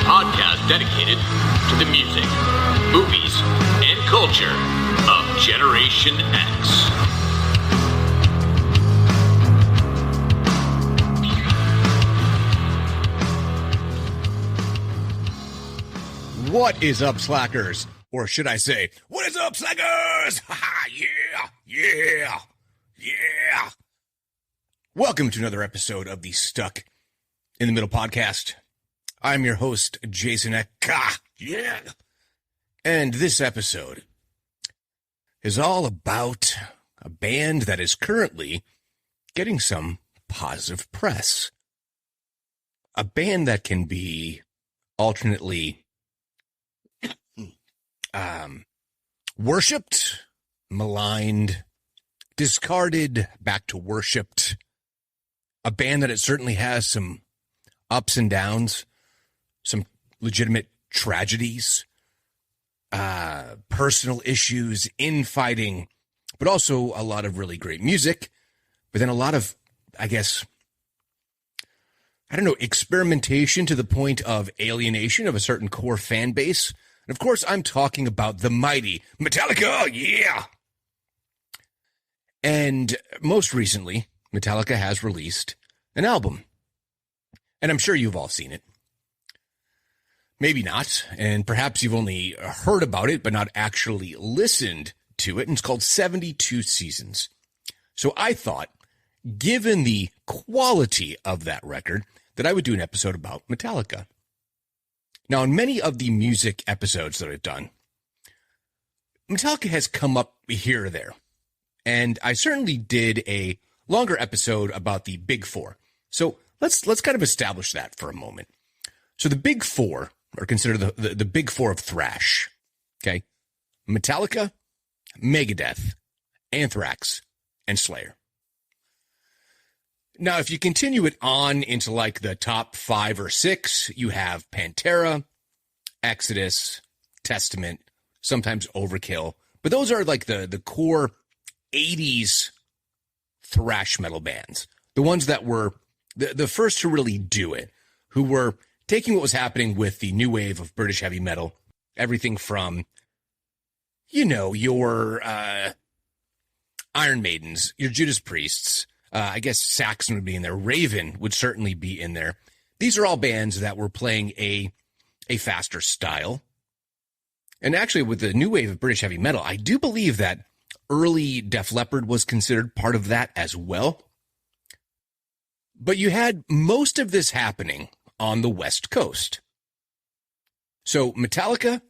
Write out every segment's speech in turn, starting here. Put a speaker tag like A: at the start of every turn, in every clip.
A: podcast dedicated to the music, movies, and culture of Generation X.
B: What is up, slackers? Or should I say, what is up, slackers? Ha yeah. Welcome to another episode of the Stuck in the Middle podcast. I'm your host, Jason Eka. Yeah. And this episode is all about a band that is currently getting some positive press. A band that can be alternately worshipped, maligned, discarded, back to worshipped. A band that it certainly has some ups and downs, some legitimate tragedies, personal issues, infighting, but also a lot of really great music, but then a lot of, experimentation to the point of alienation of a certain core fan base. And of course, I'm talking about the mighty Metallica, yeah! And most recently, Metallica has released an album. And I'm sure you've all seen it. Maybe not, and perhaps you've only heard about it, but not actually listened to it, and it's called 72 Seasons. So I thought, given the quality of that record, that I would do an episode about Metallica. Now, in many of the music episodes that I've done, Metallica has come up here or there. And I certainly did a longer episode about the Big Four. So let's kind of establish that for a moment. So the Big Four are considered the Big Four of thrash. Okay? Metallica, Megadeth, Anthrax, and Slayer. Now, if you continue it on into like the top 5 or 6, you have Pantera, Exodus, Testament, sometimes Overkill. But those are like the core 80s thrash metal bands. The ones that were the first to really do it, who were taking what was happening with the new wave of British heavy metal, everything from, your Iron Maidens, your Judas Priests, I guess Saxon would be in there. Raven would certainly be in there. These are all bands that were playing a faster style. And actually, with the new wave of British heavy metal, I do believe that early Def Leppard was considered part of that as well. But you had most of this happening on the West Coast. So Metallica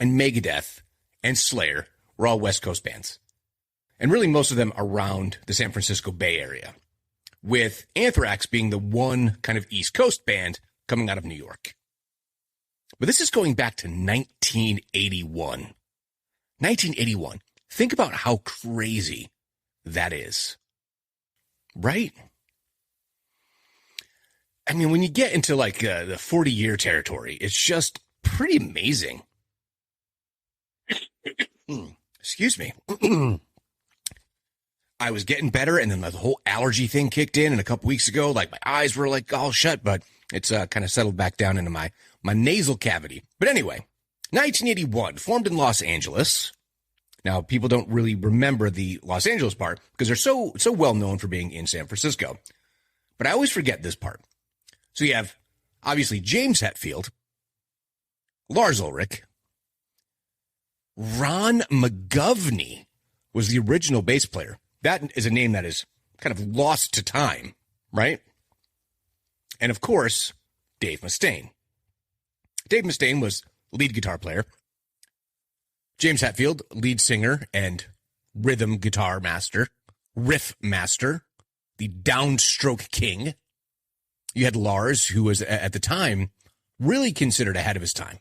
B: and Megadeth and Slayer were all West Coast bands. And really most of them around the San Francisco Bay Area, with Anthrax being the one kind of East Coast band coming out of New York. But this is going back to 1981. 1981. Think about how crazy that is. Right? I mean, when you get into like the 40-year territory, it's just pretty amazing. Excuse me. I was getting better, and then the whole allergy thing kicked in, and a couple weeks ago, like my eyes were like all shut, but it's kind of settled back down into my nasal cavity. But anyway, 1981, formed in Los Angeles. Now, people don't really remember the Los Angeles part because they're so well known for being in San Francisco. But I always forget this part. So you have, obviously, James Hetfield, Lars Ulrich, Ron McGovney was the original bass player. That is a name that is kind of lost to time, right? And of course, Dave Mustaine. Dave Mustaine was lead guitar player. James Hetfield, lead singer and rhythm guitar master, riff master, the downstroke king. You had Lars, who was at the time really considered ahead of his time.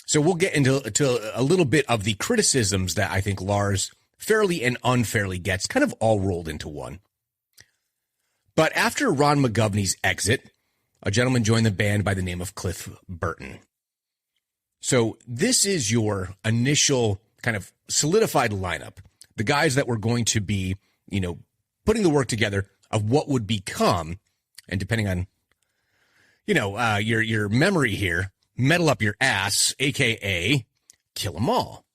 B: So we'll get into a little bit of the criticisms that I think Lars fairly and unfairly gets, kind of all rolled into one. But after Ron McGovney's exit, a gentleman joined the band by the name of Cliff Burton. So this is your initial kind of solidified lineup. The guys that were going to be, putting the work together of what would become, and depending on, your memory here, metal up your ass, a.k.a. kill 'em all.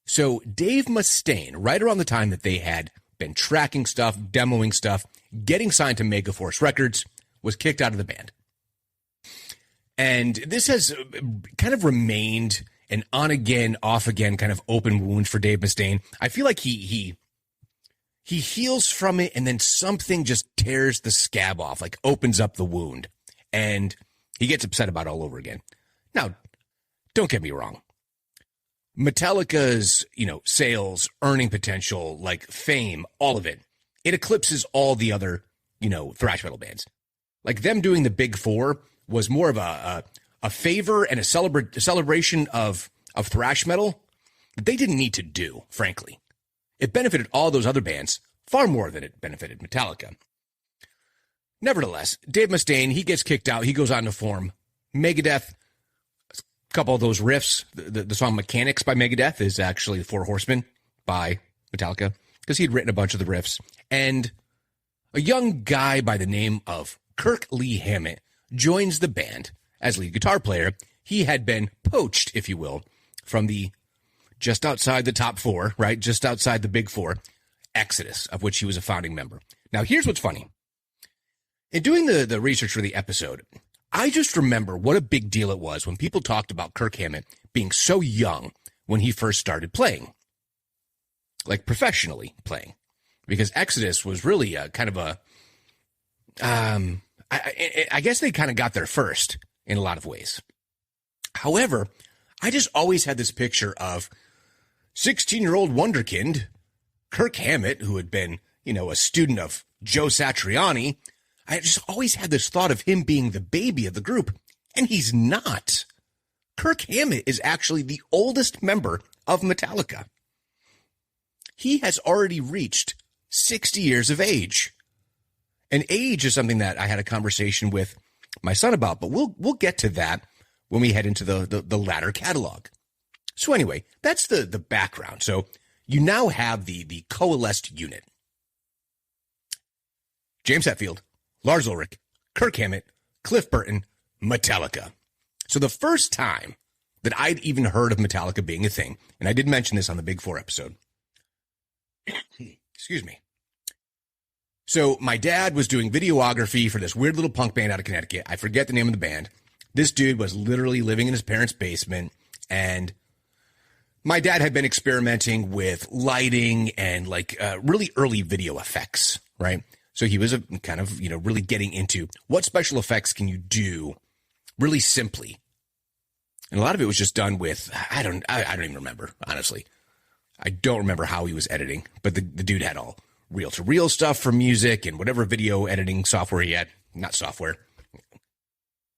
B: So Dave Mustaine, right around the time that they had been tracking stuff, demoing stuff, getting signed to Megaforce Records, was kicked out of the band. And this has kind of remained an on-again, off-again kind of open wound for Dave Mustaine. I feel like he heals from it, and then something just tears the scab off, like opens up the wound, and he gets upset about it all over again. Now, don't get me wrong. Metallica's, sales, earning potential, like fame, all of it eclipses all the other, thrash metal bands. Like them doing the Big Four was more of a favor and a celebration of thrash metal that they didn't need to do, frankly. It benefited all those other bands far more than it benefited Metallica. Nevertheless, Dave Mustaine, he gets kicked out. He goes on to form Megadeth. A couple of those riffs, the song Mechanics by Megadeth is actually the Four Horsemen by Metallica, because he'd written a bunch of the riffs. And a young guy by the name of Kirk Hammett joins the band as lead guitar player. He had been poached, if you will, from the just outside the top four, right? Just outside the Big Four, Exodus, of which he was a founding member. Now, here's what's funny. In doing the research for the episode, I just remember what a big deal it was when people talked about Kirk Hammett being so young when he first started playing, like professionally playing, because Exodus was really a kind of a, I guess they kind of got there first in a lot of ways. However, I just always had this picture of 16-year-old wonderkind Kirk Hammett, who had been, a student of Joe Satriani. I just always had this thought of him being the baby of the group, and he's not. Kirk Hammett is actually the oldest member of Metallica. He has already reached 60 years of age. And age is something that I had a conversation with my son about, but we'll get to that when we head into the latter catalog. So anyway, that's the background. So you now have the coalesced unit. James Hetfield, Lars Ulrich, Kirk Hammett, Cliff Burton, Metallica. So the first time that I'd even heard of Metallica being a thing, and I did mention this on the Big Four episode. Excuse me. So my dad was doing videography for this weird little punk band out of Connecticut. I forget the name of the band. This dude was literally living in his parents' basement, and my dad had been experimenting with lighting and really early video effects, right? So he was kind of, really getting into what special effects can you do really simply. And a lot of it was just done with, I don't even remember, honestly. I don't remember how he was editing, but the dude had all reel-to-reel stuff for music and whatever video editing software he had. Not software.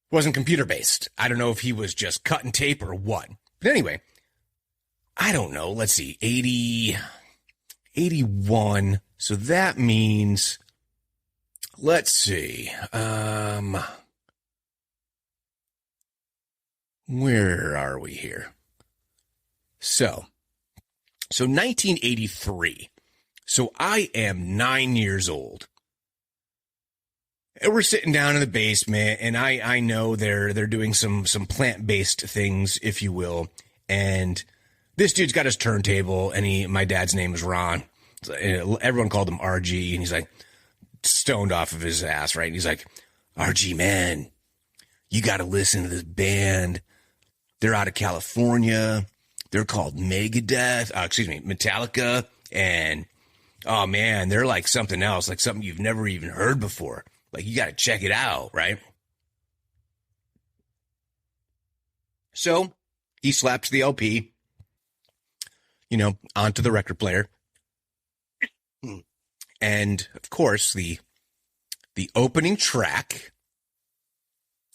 B: Wasn't computer-based. I don't know if he was just cutting tape or what. But anyway, I don't know. Let's see. 81. So that means, let's see. Where are we here? So 1983. So I am 9 years old. And we're sitting down in the basement, and I know they're doing some plant-based things, if you will. And this dude's got his turntable, and my dad's name is Ron. Everyone called him RG, and he's like stoned off of his ass, right? And he's like, RG, man, you got to listen to this band. They're out of California. They're called Metallica. And, oh, man, they're like something else, like something you've never even heard before. Like, you got to check it out, right? So he slaps the LP, onto the record player. And, of course, the opening track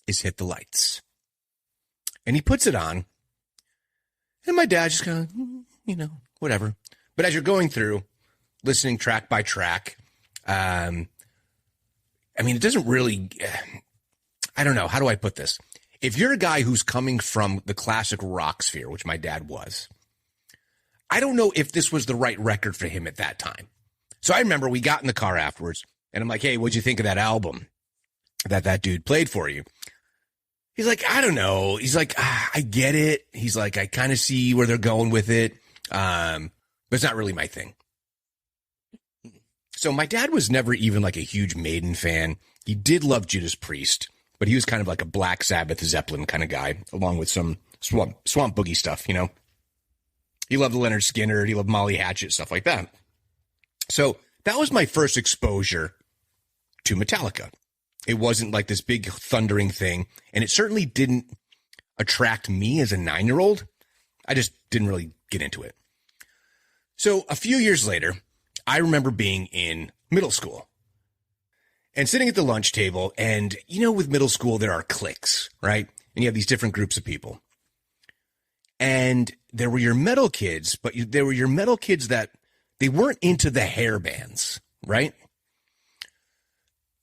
B: is Hit the Lights. And he puts it on. And my dad just kind of, whatever. But as you're going through, listening track by track, it doesn't really, I don't know. How do I put this? If you're a guy who's coming from the classic rock sphere, which my dad was, I don't know if this was the right record for him at that time. So I remember we got in the car afterwards, and I'm like, hey, what'd you think of that album? that dude played for you. He's like, I don't know. He's like, I get it. He's like, I kind of see where they're going with it. But it's not really my thing. So my dad was never even like a huge Maiden fan. He did love Judas Priest, but he was kind of like a Black Sabbath, Zeppelin kind of guy, along with some swamp boogie stuff, you know. He loved Leonard Skinner. He loved Molly Hatchet, stuff like that. So that was my first exposure to Metallica. It wasn't like this big thundering thing, and it certainly didn't attract me as a 9-year-old. I just didn't really get into it. So a few years later, I remember being in middle school and sitting at the lunch table, and you know, with middle school, there are cliques, right? And you have these different groups of people. And there were your metal kids, but there were your metal kids that they weren't into the hair bands, right?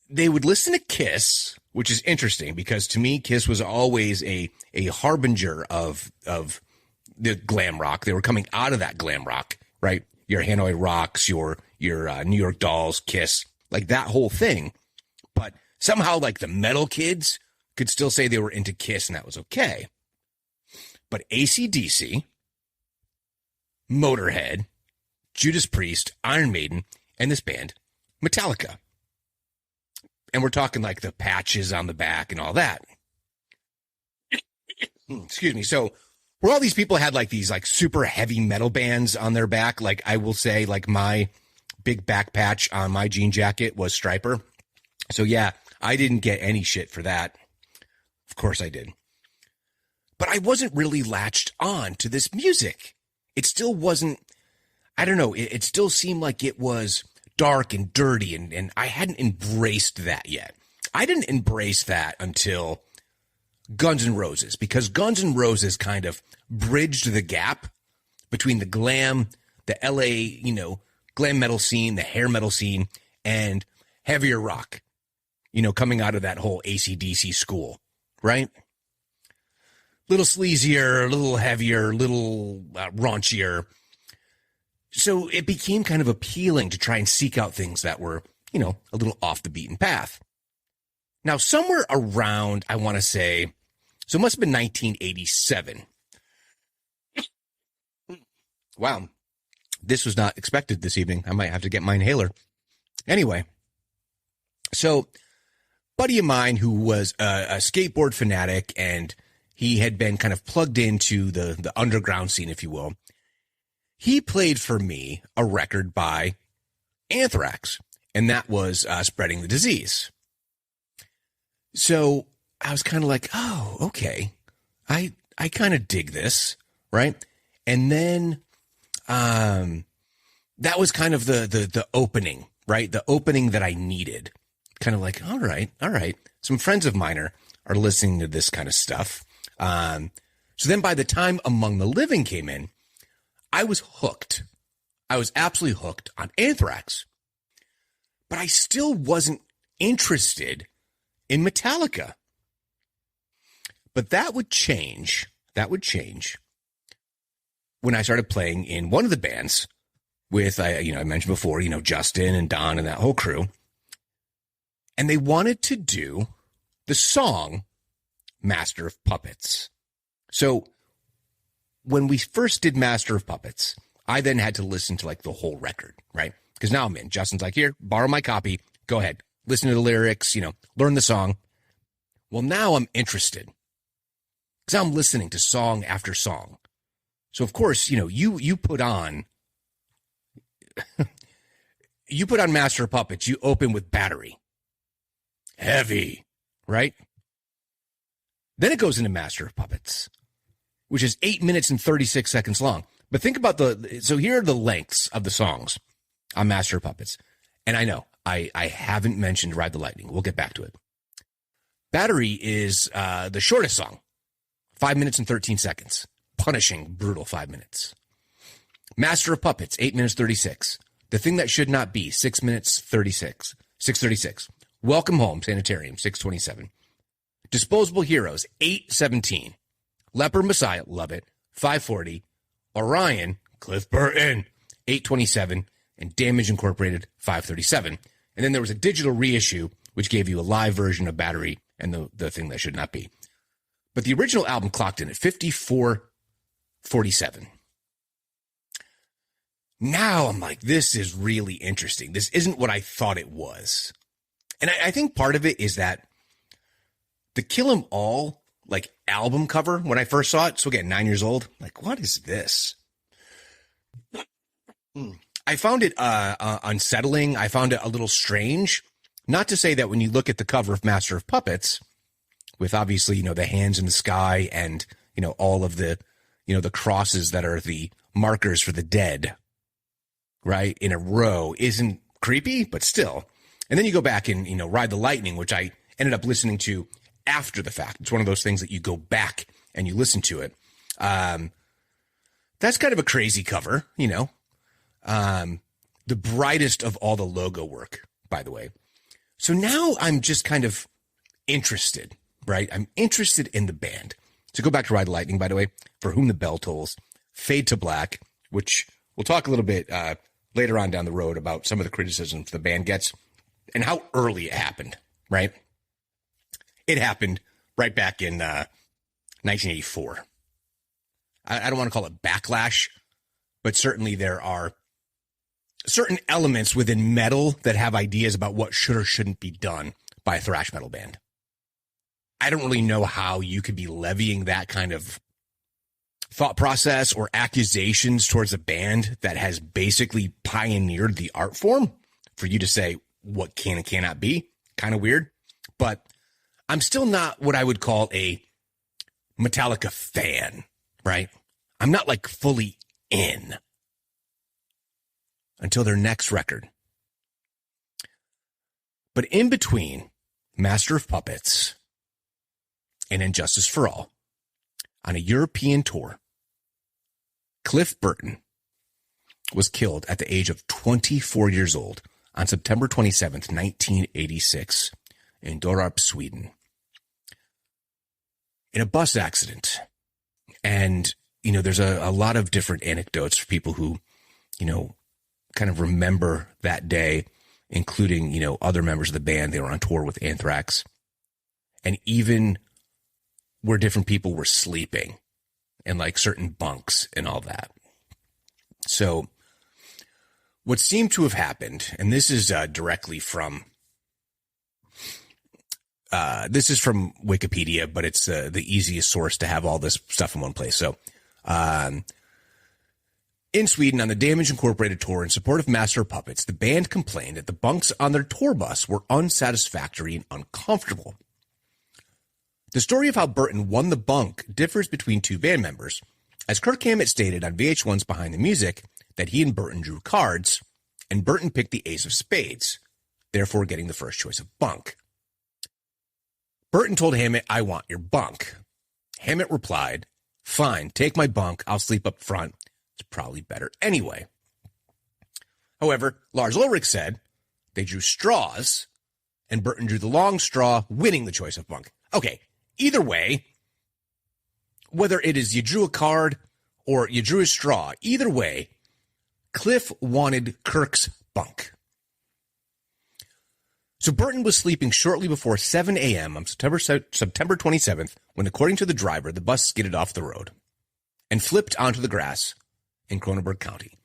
B: They would listen to Kiss, which is interesting because to me, Kiss was always a harbinger of the glam rock. They were coming out of that glam rock, right? Your Hanoi Rocks, your New York Dolls, Kiss, like that whole thing. But somehow, like the metal kids could still say they were into Kiss, and that was okay. But AC/DC, Motorhead, Judas Priest, Iron Maiden, and this band, Metallica. And we're talking like the patches on the back and all that. Excuse me. So where all these people had like these like super heavy metal bands on their back, like I will say like my big back patch on my jean jacket was Stryper. So yeah, I didn't get any shit for that. Of course I did. But I wasn't really latched on to this music. It still wasn't, I don't know, it still seemed like it was dark and dirty, and I hadn't embraced that yet. I didn't embrace that until Guns N' Roses, because Guns N' Roses kind of bridged the gap between the glam, the LA, you know, glam metal scene, the hair metal scene, and heavier rock, you know, coming out of that whole AC/DC school, right? Little sleazier, a little heavier, a little raunchier. So it became kind of appealing to try and seek out things that were, you know, a little off the beaten path. Now, somewhere around, I want to say, so it must have been 1987. Wow. This was not expected this evening. I might have to get my inhaler. Anyway, so buddy of mine who was a skateboard fanatic, and he had been kind of plugged into the underground scene, if you will. He played for me a record by Anthrax, and that was Spreading the Disease. So I was kind of like, oh, okay. I kind of dig this, right? And then that was kind of the opening, right? The opening that I needed. Kind of like, all right. Some friends of mine are listening to this kind of stuff. So then by the time Among the Living came in, I was hooked. I was absolutely hooked on Anthrax. But I still wasn't interested in Metallica. But that would change. That would change when I started playing in one of the bands with, I mentioned before, Justin and Don and that whole crew. And they wanted to do the song Master of Puppets. So when we first did Master of Puppets, I then had to listen to like the whole record, right? Because now I'm in. Justin's like, here, borrow my copy. Go ahead. Listen to the lyrics, learn the song. Well, now I'm interested because I'm listening to song after song. So of course, you put on, you put on Master of Puppets, you open with Battery. Heavy, right? Then it goes into Master of Puppets, which is 8 minutes and 36 seconds long. But think about so here are the lengths of the songs on Master of Puppets. And I know, I haven't mentioned Ride the Lightning. We'll get back to it. Battery is the shortest song, 5 minutes and 13 seconds. Punishing, brutal 5 minutes. Master of Puppets, 8 minutes 36. The Thing That Should Not Be, 6 minutes 36. 6:36. Welcome Home, Sanitarium, 6:27. Disposable Heroes, 8:17. Leper Messiah, love it, 5:40. Orion, Cliff Burton, 8:27. And Damage Incorporated, 5:37. And then there was a digital reissue, which gave you a live version of Battery and the thing that should not be. But the original album clocked in at 54:47. Now I'm like, this is really interesting. This isn't what I thought it was. And I think part of it is that the Kill 'Em All like album cover, when I first saw it, so again, 9 years old, like, what is this? I found it unsettling. I found it a little strange. Not to say that when you look at the cover of Master of Puppets, with obviously, the hands in the sky and, all of the, the crosses that are the markers for the dead, right, in a row, isn't creepy, but still. And then you go back and, Ride the Lightning, which I ended up listening to after the fact. It's one of those things that you go back and you listen to it. That's kind of a crazy cover, the brightest of all the logo work, by the way. So now I'm just kind of interested, right? I'm interested in the band. So go back to Ride the Lightning, by the way, For Whom the Bell Tolls, Fade to Black, which we'll talk a little bit later on down the road about some of the criticisms the band gets and how early it happened, right? It happened right back in 1984. I don't want to call it backlash, but certainly there are certain elements within metal that have ideas about what should or shouldn't be done by a thrash metal band. I don't really know how you could be levying that kind of thought process or accusations towards a band that has basically pioneered the art form for you to say what can and cannot be. Kind of weird, but I'm still not what I would call a Metallica fan, right? I'm not like fully in until their next record. But in between Master of Puppets and Injustice for All, on a European tour, Cliff Burton was killed at the age of 24 years old on September 27th, 1986, in Dorarp, Sweden, in a bus accident. And, there's a lot of different anecdotes for people who, kind of remember that day, including, other members of the band. They were on tour with Anthrax, and even where different people were sleeping in like certain bunks and all that. So what seemed to have happened, and this is directly from Wikipedia, but it's the easiest source to have all this stuff in one place. So in Sweden, on the Damage Incorporated tour in support of Master of Puppets, the band complained that the bunks on their tour bus were unsatisfactory and uncomfortable. The story of how Burton won the bunk differs between two band members, as Kirk Hammett stated on VH1's Behind the Music that he and Burton drew cards, and Burton picked the ace of spades, therefore getting the first choice of bunk. Burton told Hammett, "I want your bunk." Hammett replied, "Fine, take my bunk, I'll sleep up front. It's probably better anyway." However, Lars Ulrich said they drew straws, and Burton drew the long straw, winning the choice of bunk. Okay, either way, whether it is you drew a card or you drew a straw, either way, Cliff wanted Kirk's bunk. So Burton was sleeping shortly before 7 a.m. on September 27th when, according to the driver, the bus skidded off the road and flipped onto the grass in Kronoberg County.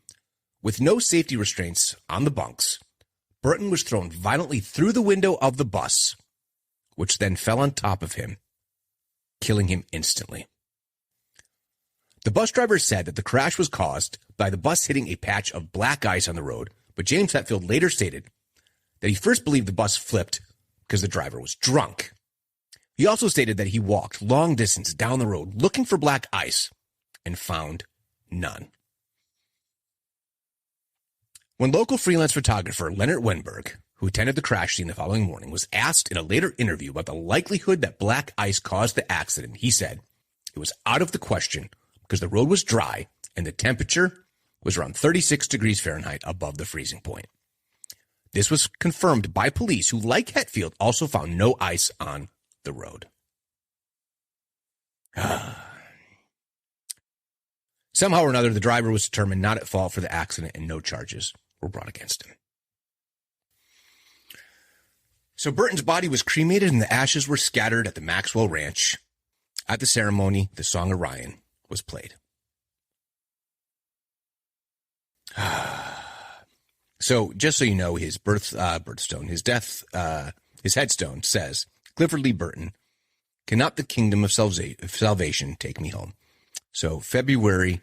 B: With no safety restraints on the bunks, Burton was thrown violently through the window of the bus, which then fell on top of him, killing him instantly. The bus driver said that the crash was caused by the bus hitting a patch of black ice on the road, but James Hetfield later stated that he first believed the bus flipped because the driver was drunk. He also stated that he walked long distance down the road looking for black ice and found none. When local freelance photographer Leonard Wenberg, who attended the crash scene the following morning, was asked in a later interview about the likelihood that black ice caused the accident, he said it was out of the question because the road was dry and the temperature was around 36 degrees Fahrenheit above the freezing point. This was confirmed by police who, like Hetfield, also found no ice on the road. Somehow or another, the driver was determined not at fault for the accident and no charges were brought against him. So Burton's body was cremated and the ashes were scattered at the Maxwell Ranch. At the ceremony, the song Orion was played. So just so you know, his birthstone, his death, his headstone says, Clifford Lee Burton, cannot the kingdom of salvation take me home? So February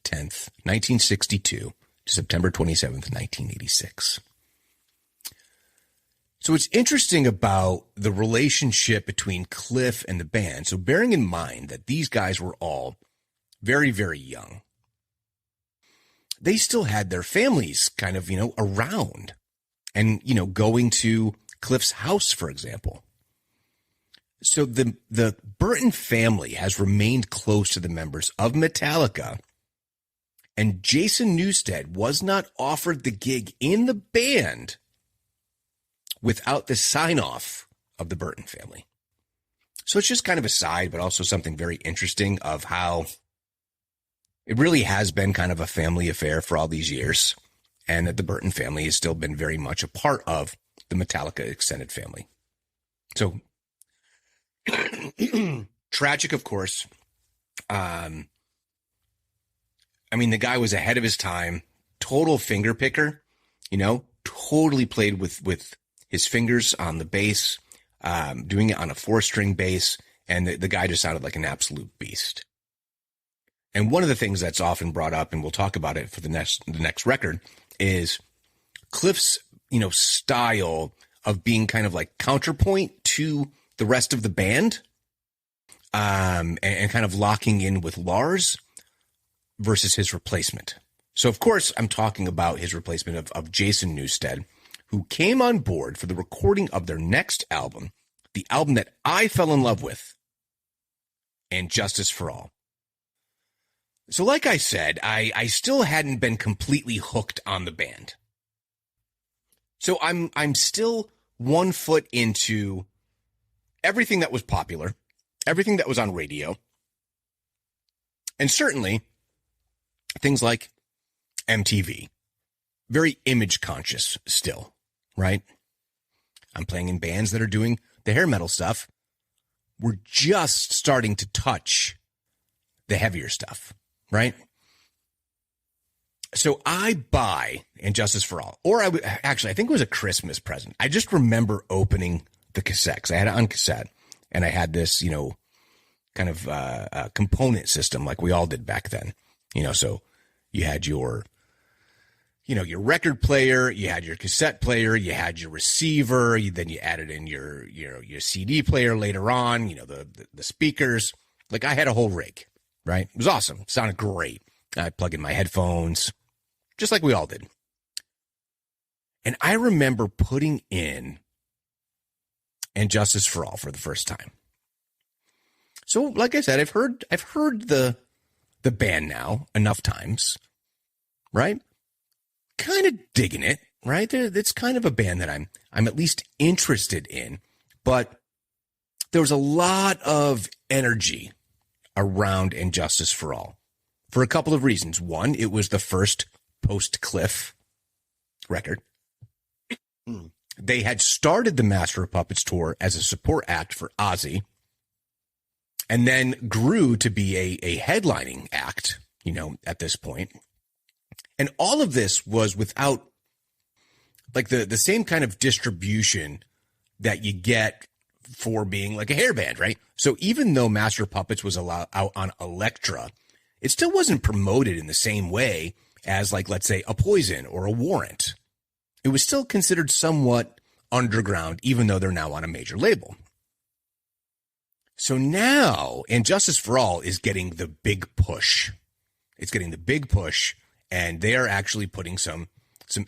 B: 10th, 1962 to September 27th, 1986. So what's interesting about the relationship between Cliff and the band, so bearing in mind that these guys were all very, very young, they still had their families kind of, around and, going to Cliff's house, for example. So the Burton family has remained close to the members of Metallica, and Jason Newsted was not offered the gig in the band without the sign-off of the Burton family. So it's just kind of a side, but also something very interesting of how it really has been kind of a family affair for all these years, and that the Burton family has still been very much a part of the Metallica extended family. So tragic, of course. The guy was ahead of his time, total finger picker, totally played with his fingers on the bass, doing it on a 4-string bass, and the guy just sounded like an absolute beast. And one of the things that's often brought up, and we'll talk about it for the next record, is Cliff's, style of being kind of like counterpoint to the rest of the band, and kind of locking in with Lars versus his replacement. So, of course, I'm talking about his replacement of Jason Newsted, who came on board for the recording of their next album, the album that I fell in love with, and Justice for All. So like I said, I still hadn't been completely hooked on the band. So I'm still 1 foot into everything that was popular, everything that was on radio, and certainly things like MTV. Very image conscious still, right? I'm playing in bands that are doing the hair metal stuff. We're just starting to touch the heavier stuff, right? So I buy Injustice for All, or I think it was a Christmas present. I just remember opening the cassette, 'cause I had it on cassette, and I had this, kind of component system like we all did back then. So you had your record player, you had your cassette player, you had your receiver, then you added in your CD player later on, the speakers. Like I had a whole rig, right? It was awesome. It sounded great. I plug in my headphones, just like we all did. And I remember putting in Injustice for All for the first time. So, like I said, I've heard the band now enough times, right? Kind of digging it, right? It's kind of a band that I'm at least interested in, but there was a lot of energy around Injustice for All for a couple of reasons. One, it was the first post-Cliff record. They had started the Master of Puppets tour as a support act for Ozzy, and then grew to be a headlining act, at this point. And all of this was without like the same kind of distribution that you get for being like a hair band, right? So even though Master of Puppets was out on Elektra, it still wasn't promoted in the same way as like, let's say, a Poison or a Warrant. It was still considered somewhat underground, even though they're now on a major label. So now Injustice for All is getting the big push. It's getting the big push, and they are actually putting some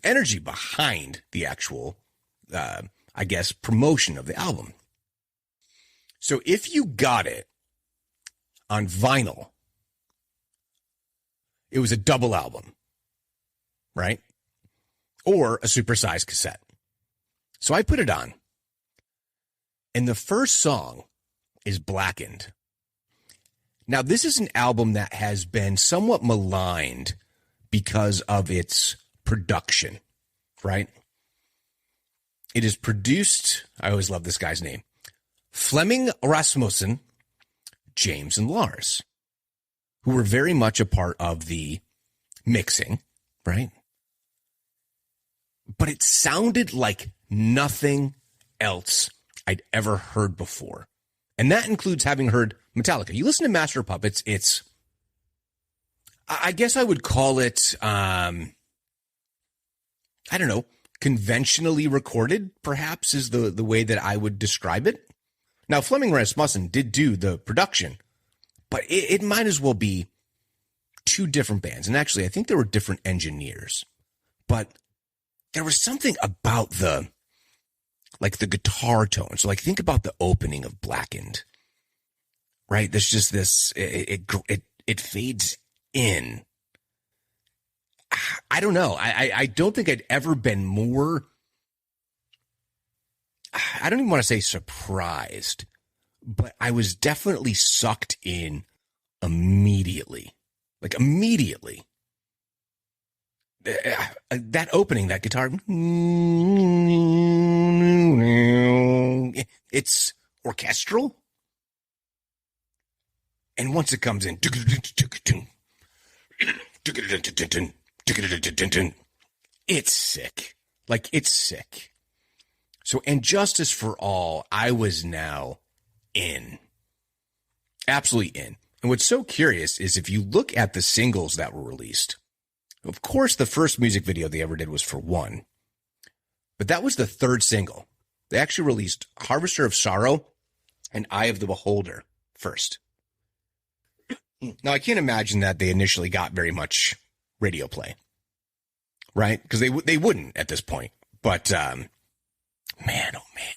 B: energy behind the actual, promotion of the album. So if you got it on vinyl, it was a double album, right? Or a supersized cassette. So I put it on. And the first song is Blackened. Now, this is an album that has been somewhat maligned because of its production, right? It is produced, I always love this guy's name, Flemming Rasmussen, James, and Lars, who were very much a part of the mixing, right? But it sounded like nothing else I'd ever heard before. And that includes having heard Metallica. You listen to Master of Puppets, it's, I guess I would call it, I don't know, conventionally recorded, perhaps, is the way that I would describe it. Now, Flemming Rasmussen did do the production, but it might as well be two different bands. And actually, I think there were different engineers. But there was something about the guitar tone. So, like, think about the opening of Blackened, right? There's just this, it fades in. I don't know. I don't think I'd ever been more, I don't even want to say surprised, but I was definitely sucked in immediately. Like, immediately. That opening, that guitar, it's orchestral. And once it comes in, it's sick. Like, it's sick. So, and Justice for All, I was now in. Absolutely in. And what's so curious is if you look at the singles that were released, of course, the first music video they ever did was for One. But that was the third single. They actually released Harvester of Sorrow and Eye of the Beholder first. Now, I can't imagine that they initially got very much radio play, right? Because they wouldn't at this point. But, man, oh, man.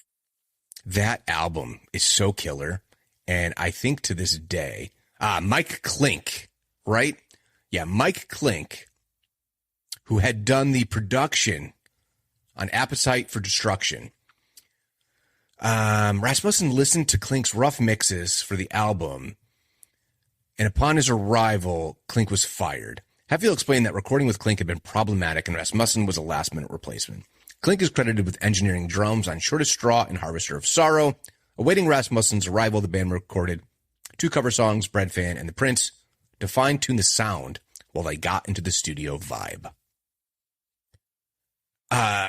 B: That album is so killer. And I think to this day, Mike Klink, right? Yeah, Mike Klink, who had done the production on Appetite for Destruction. Rasmussen listened to Klink's rough mixes for the album, and upon his arrival, Klink was fired. Hetfield explained that recording with Klink had been problematic, and Rasmussen was a last-minute replacement. Klink is credited with engineering drums on Shortest Straw and Harvester of Sorrow. Awaiting Rasmussen's arrival, the band recorded 2 cover songs, Bread Fan and The Prince, to fine-tune the sound while they got into the studio vibe.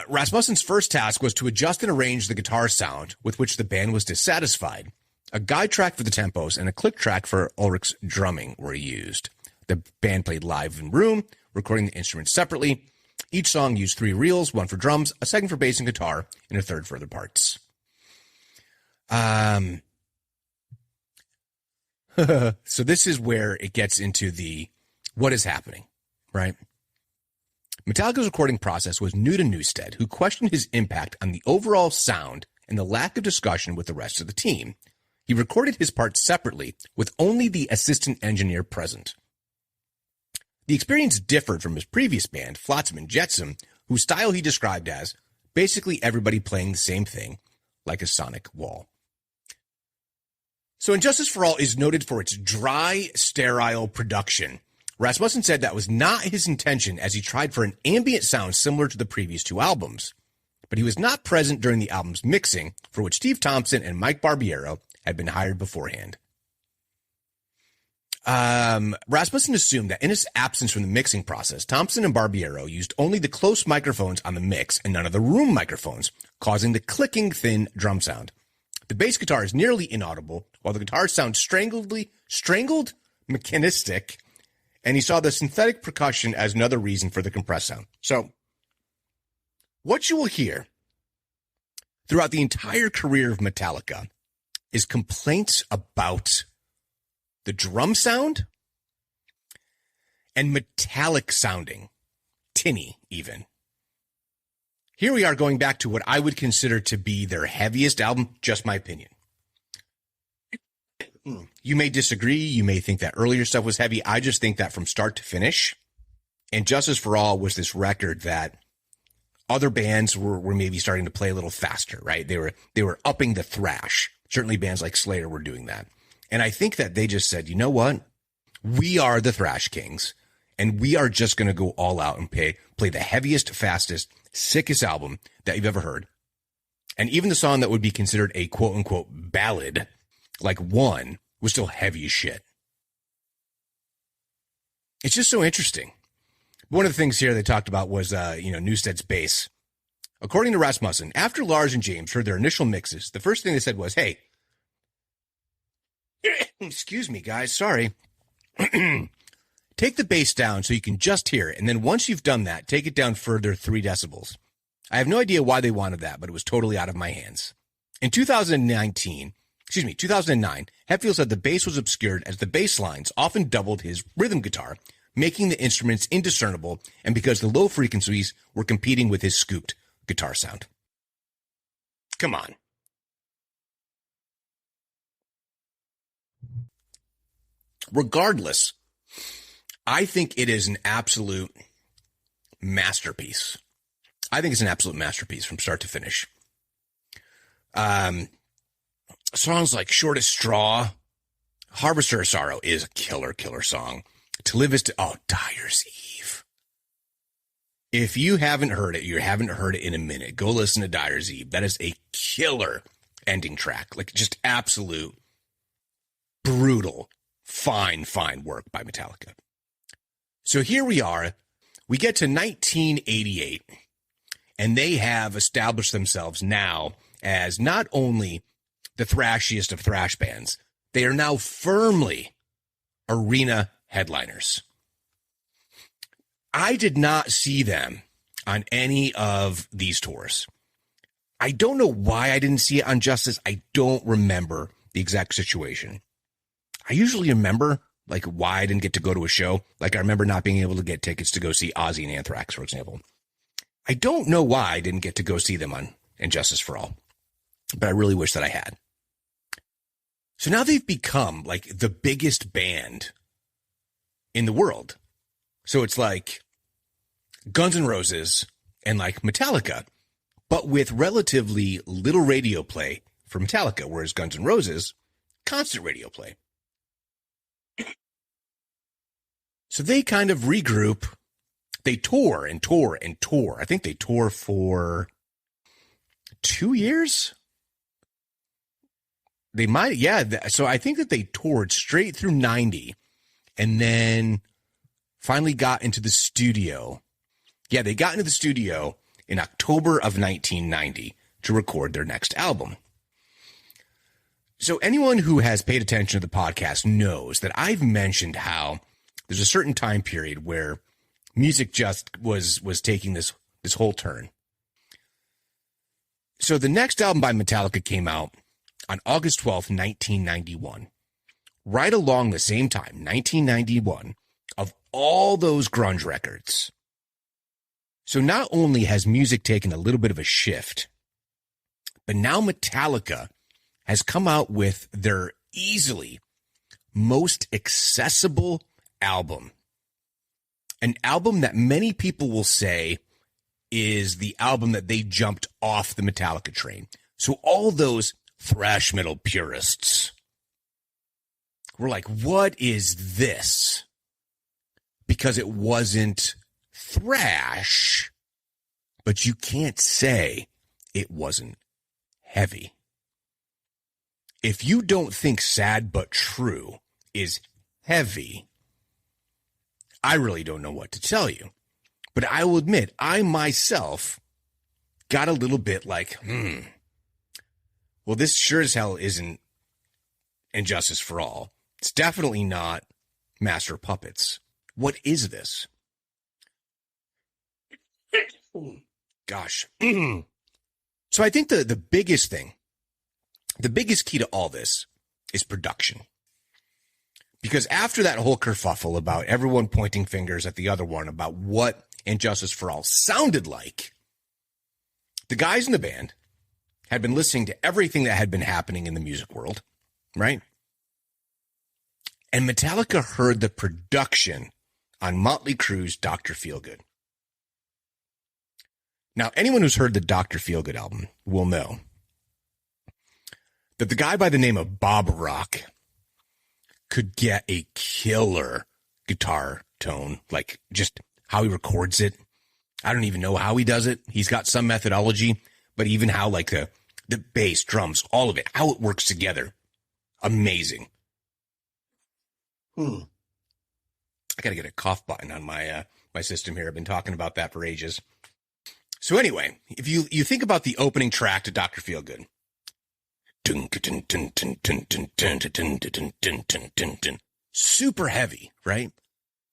B: Rasmussen's first task was to adjust and arrange the guitar sound with which the band was dissatisfied. A guide track for the tempos and a click track for Ulrich's drumming were used. The band played live in room, recording the instruments separately. Each song used 3 reels, 1 for drums, a second for bass and guitar, and a third for other parts. So this is where it gets into the what is happening, right? Metallica's recording process was new to Newsted, who questioned his impact on the overall sound and the lack of discussion with the rest of the team. He recorded his parts separately, with only the assistant engineer present. The experience differed from his previous band, Flotsam and Jetsam, whose style he described as basically everybody playing the same thing, like a sonic wall. So Injustice for All is noted for its dry, sterile production. Rasmussen said that was not his intention, as he tried for an ambient sound similar to the previous 2 albums. But he was not present during the album's mixing, for which Steve Thompson and Mike Barbiero had been hired beforehand. Rasmussen assumed that in his absence from the mixing process, Thompson and Barbiero used only the close microphones on the mix and none of the room microphones, causing the clicking, thin drum sound. The bass guitar is nearly inaudible, while the guitar sounds strangled, mechanistic, and he saw the synthetic percussion as another reason for the compressed sound. So, what you will hear throughout the entire career of Metallica is complaints about the drum sound and metallic sounding, tinny even. Here we are going back to what I would consider to be their heaviest album, just my opinion. You may disagree. You may think that earlier stuff was heavy. I just think that from start to finish, and Justice for All was this record that other bands were maybe starting to play a little faster, right? They were upping the thrash. Certainly bands like Slayer were doing that. And I think that they just said, you know what? We are the thrash kings, and we are just going to go all out and play the heaviest, fastest, sickest album that you've ever heard. And even the song that would be considered a quote unquote ballad, like One, was still heavy as shit. It's just so interesting. One of the things here they talked about was, Newsted's bass. According to Rasmussen, after Lars and James heard their initial mixes, the first thing they said was, hey, excuse me, guys, sorry. Take the bass down so you can just hear it. And then once you've done that, take it down further 3 decibels. I have no idea why they wanted that, but it was totally out of my hands. In 2009, Hetfield said the bass was obscured as the bass lines often doubled his rhythm guitar, making the instruments indiscernible, and because the low frequencies were competing with his scooped guitar sound. Come on. Regardless, I think it is an absolute masterpiece. I think it's an absolute masterpiece from start to finish. Songs like Shortest Straw, Harvester of Sorrow is a killer song. To Live is to, Dyer's Eve. If you haven't heard it, you haven't heard it in a minute, go listen to Dyer's Eve. That is a killer ending track. Like just absolute brutal, fine work by Metallica. So here we are. We get to 1988, and they have established themselves now as not only the thrashiest of thrash bands, they are now firmly arena headliners. I did not see them on any of these tours. I don't know why I didn't see it on Justice. I don't remember the exact situation. I usually remember like why I didn't get to go to a show. Like I remember not being able to get tickets to go see Ozzy and Anthrax, for example. I don't know why I didn't get to go see them on Injustice for All, but I really wish that I had. So now they've become like the biggest band in the world. So it's like Guns N' Roses and like Metallica, but with relatively little radio play for Metallica, whereas Guns N' Roses, constant radio play. So they kind of regroup. They tour and tour and tour. I think they tour for 2 years. They might, yeah. So I think that they toured straight through 90 and then finally got into the studio. Yeah, they got into the studio in October of 1990 to record their next album. So anyone who has paid attention to the podcast knows that I've mentioned how there's a certain time period where music just was taking this whole turn. So the next album by Metallica came out on August 12th, 1991. Right along the same time, 1991, of all those grunge records. So not only has music taken a little bit of a shift, but now Metallica has come out with their easily most accessible album. An album that many people will say is the album that they jumped off the Metallica train. So all those thrash metal purists were like, what is this? Because it wasn't thrash, but you can't say it wasn't heavy. If you don't think Sad But True is heavy, I really don't know what to tell you. But I will admit, I myself got a little bit like, well, this sure as hell isn't Injustice for All. It's definitely not Master of Puppets. What is this? Gosh. So I think the biggest thing, the biggest key to all this is production. Because after that whole kerfuffle about everyone pointing fingers at the other one about what Injustice for All sounded like, the guys in the band had been listening to everything that had been happening in the music world, right? And Metallica heard the production on Motley Crue's Dr. Feelgood. Now, anyone who's heard the Dr. Feelgood album will know that the guy by the name of Bob Rock could get a killer guitar tone, like just how he records it. I don't even know how he does it. He's got some methodology, but even how like The bass, drums, all of it, how it works together. Amazing. I got to get a cough button on my my system here. I've been talking about that for ages. So anyway, if you think about the opening track to Dr. Feelgood. Super heavy, right?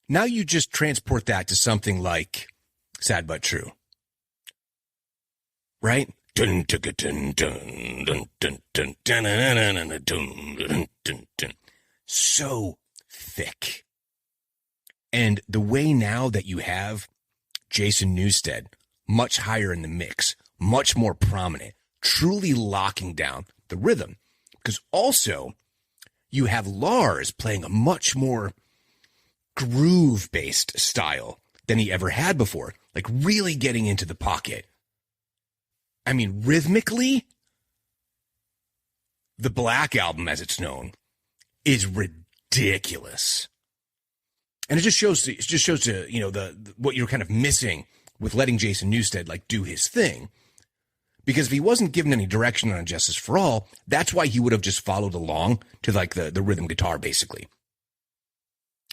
B: Now you just transport that to something like Sad But True. Right? So thick. And the way now that you have Jason Newsted much higher in the mix, much more prominent, truly locking down the rhythm. Because also you have Lars playing a much more groove-based style than he ever had before, like really getting into the pocket. I mean, rhythmically, the Black Album, as it's known, is ridiculous. And it just shows to, you know, the what you're kind of missing with letting Jason Newsted like do his thing. Because if he wasn't given any direction on Justice for All, that's why he would have just followed along to like the rhythm guitar, basically.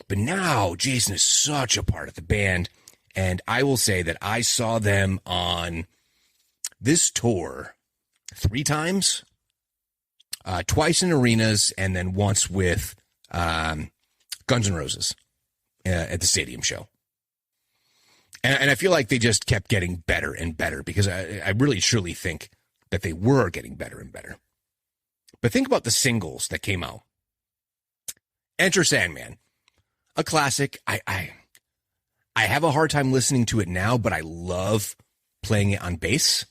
B: But now Jason is such a part of the band. And I will say that I saw them on this tour 3 times, twice in arenas, and then once with Guns N' Roses at the stadium show. And I feel like they just kept getting better and better because I really truly think that they were getting better and better. But think about the singles that came out. Enter Sandman, a classic. I have a hard time listening to it now, but I love playing it on bass.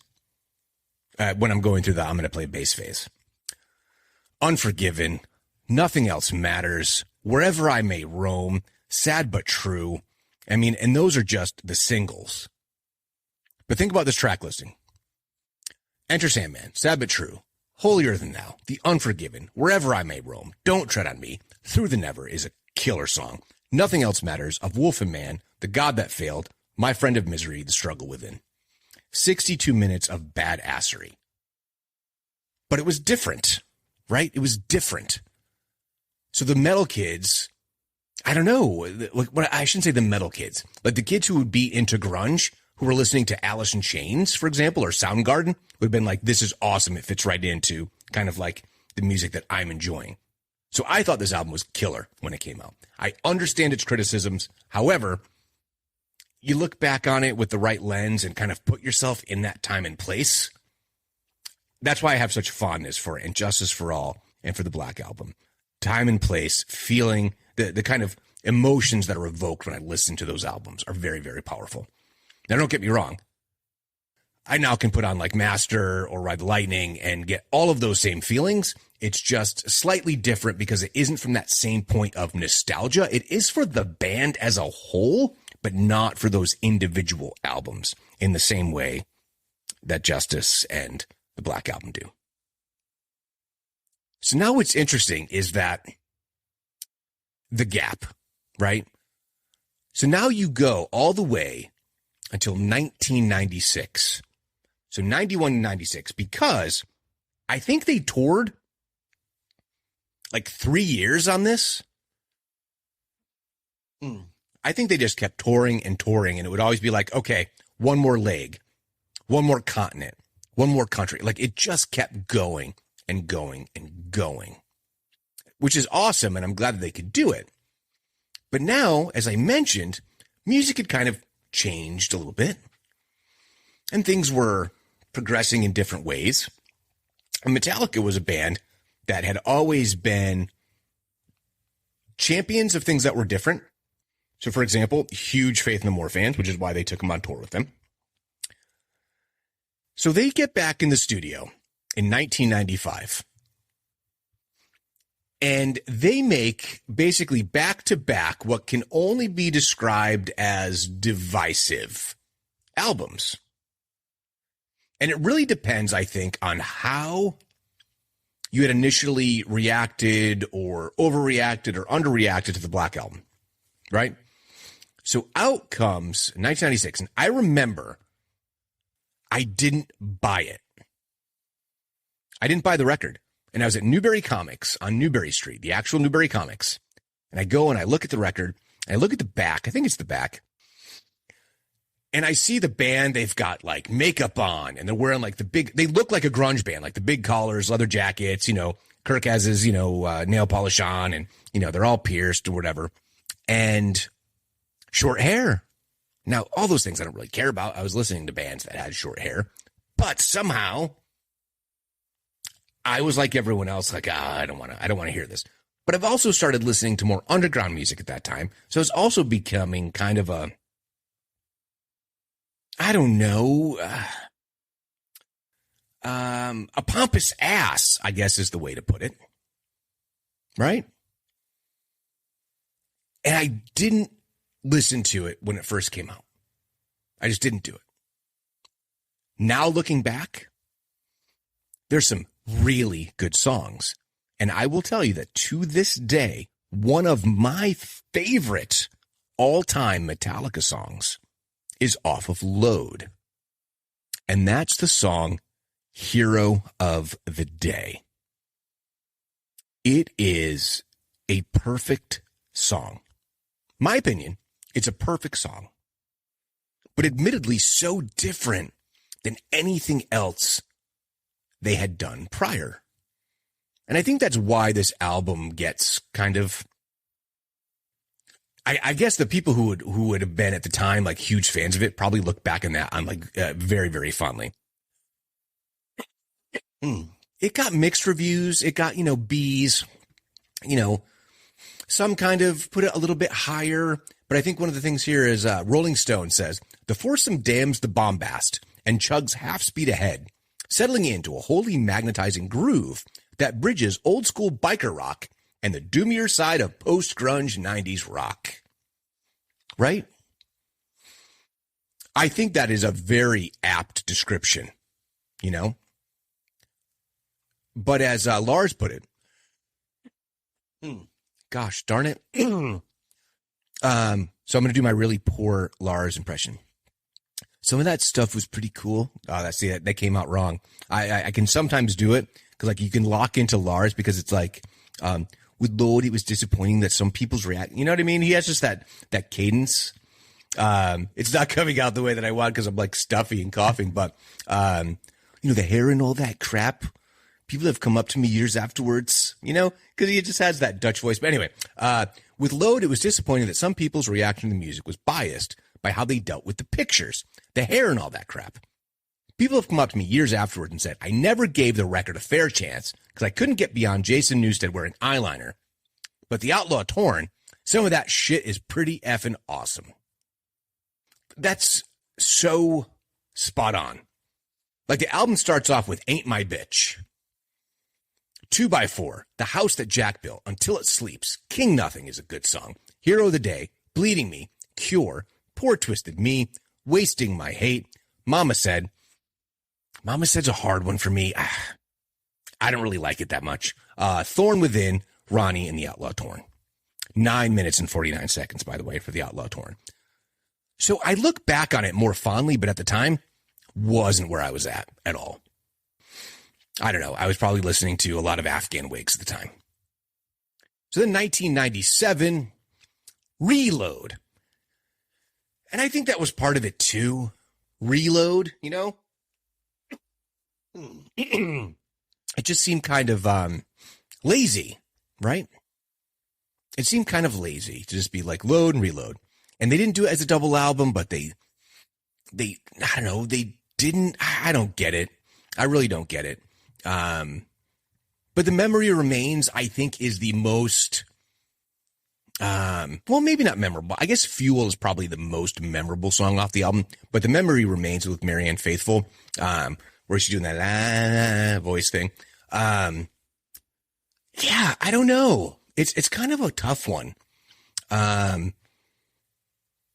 B: When I'm going through I'm going to play bass phase. Unforgiven, Nothing Else Matters, Wherever I May Roam, Sad But True. I mean, and those are just the singles. But think about this track listing. Enter Sandman, Sad But True, Holier Than Thou, The Unforgiven, Wherever I May Roam, Don't Tread on Me, Through the Never is a killer song. Nothing Else Matters, Of Wolf and Man, The God That Failed, My Friend of Misery, The Struggle Within. 62 minutes of badassery. But it was different, right? It was different. So the metal kids, I don't know, I shouldn't say the metal kids, like the kids who would be into grunge, who were listening to Alice in Chains, for example, or Soundgarden, would have been like, this is awesome. It fits right into kind of like the music that I'm enjoying. So I thought this album was killer when it came out. I understand its criticisms. However, you look back on it with the right lens and kind of put yourself in that time and place. That's why I have such fondness for And Justice for All and for the Black Album. Time and place, feeling the kind of emotions that are evoked when I listen to those albums are very, very powerful. Now, don't get me wrong. I now can put on like Master or Ride the Lightning and get all of those same feelings. It's just slightly different because it isn't from that same point of nostalgia. It is for the band as a whole, but not for those individual albums in the same way that Justice and the Black Album do. So now what's interesting is that the gap, right? So now you go all the way until 1996. So 91 and 96, because I think they toured like 3 years on this. I think they just kept touring and touring, and it would always be like, okay, one more leg, one more continent, one more country. Like it just kept going and going and going, which is awesome. And I'm glad that they could do it. But now, as I mentioned, music had kind of changed a little bit and things were progressing in different ways. And Metallica was a band that had always been champions of things that were different. So, for example, huge Faith No More fans, which is why they took them on tour with them. So they get back in the studio in 1995. And they make basically back-to-back what can only be described as divisive albums. And it really depends, I think, on how you had initially reacted or overreacted or underreacted to the Black Album, right? So out comes 1996, and I remember I didn't buy it. I didn't buy the record. And I was at Newbury Comics on Newbury Street, the actual Newbury Comics. And I go and I look at the record, and I look at the back. I think it's the back. And I see the band, they've got like makeup on, and they're wearing like they look like a grunge band, like the big collars, leather jackets, Kirk has his, nail polish on, and, they're all pierced or whatever, and short hair. Now, all those things I don't really care about. I was listening to bands that had short hair, but somehow I was like everyone else, like, I don't want to hear this. But I've also started listening to more underground music at that time. So it's also becoming kind of a pompous ass, I guess is the way to put it. Right? And I didn't listen to it when it first came out. I just didn't do it. Now looking back, there's some really good songs. And I will tell you that to this day, one of my favorite all-time Metallica songs is off of Load. And that's the song Hero of the Day. It is a perfect song. My opinion, it's a perfect song. But admittedly so different than anything else they had done prior. And I think that's why this album gets kind of, I guess the people who would have been at the time like huge fans of it probably look back on that on like very, very fondly. It got mixed reviews. It got, B's, some kind of put it a little bit higher. But I think one of the things here is Rolling Stone says, the foursome dams the bombast and chugs half speed ahead, settling into a wholly magnetizing groove that bridges old school biker rock and the doomier side of post-grunge 90s rock. Right? I think that is a very apt description, But as Lars put it, gosh darn it. So I'm going to do my really poor Lars impression. Some of that stuff was pretty cool. That came out wrong. I can sometimes do it because like you can lock into Lars because it's like, with Load, it was disappointing that some people's react. You know what I mean? He has just that cadence. It's not coming out the way that I want because I'm like stuffy and coughing, but, the hair and all that crap. People have come up to me years afterwards, because he just has that Dutch voice. But anyway, with Load, it was disappointing that some people's reaction to the music was biased by how they dealt with the pictures, the hair and all that crap. People have come up to me years afterwards and said, I never gave the record a fair chance because I couldn't get beyond Jason Newsted wearing eyeliner. But the Outlaw Torn, some of that shit is pretty effing awesome. That's so spot on. Like the album starts off with Ain't My Bitch. 2x4, The House That Jack Built, Until It Sleeps, King Nothing is a good song. Hero of the Day, Bleeding Me, Cure, Poor Twisted Me, Wasting My Hate, Mama Said's a hard one for me. I don't really like it that much. Thorn Within, Ronnie, and The Outlaw Torn. 9 minutes and 49 seconds, by the way, for The Outlaw Torn. So I look back on it more fondly, but at the time, wasn't where I was at all. I don't know. I was probably listening to a lot of Afghan Wigs at the time. So then 1997, Reload. And I think that was part of it too. Reload, It just seemed kind of lazy, right? It seemed kind of lazy to just be like load and reload. And they didn't do it as a double album, but they I don't know, they didn't, I don't get it. I really don't get it. But The Memory Remains, I think, is the most, well, maybe not memorable. I guess Fuel is probably the most memorable song off the album, but The Memory Remains with Marianne Faithfull, where she's doing that voice thing. Yeah, I don't know. It's kind of a tough one.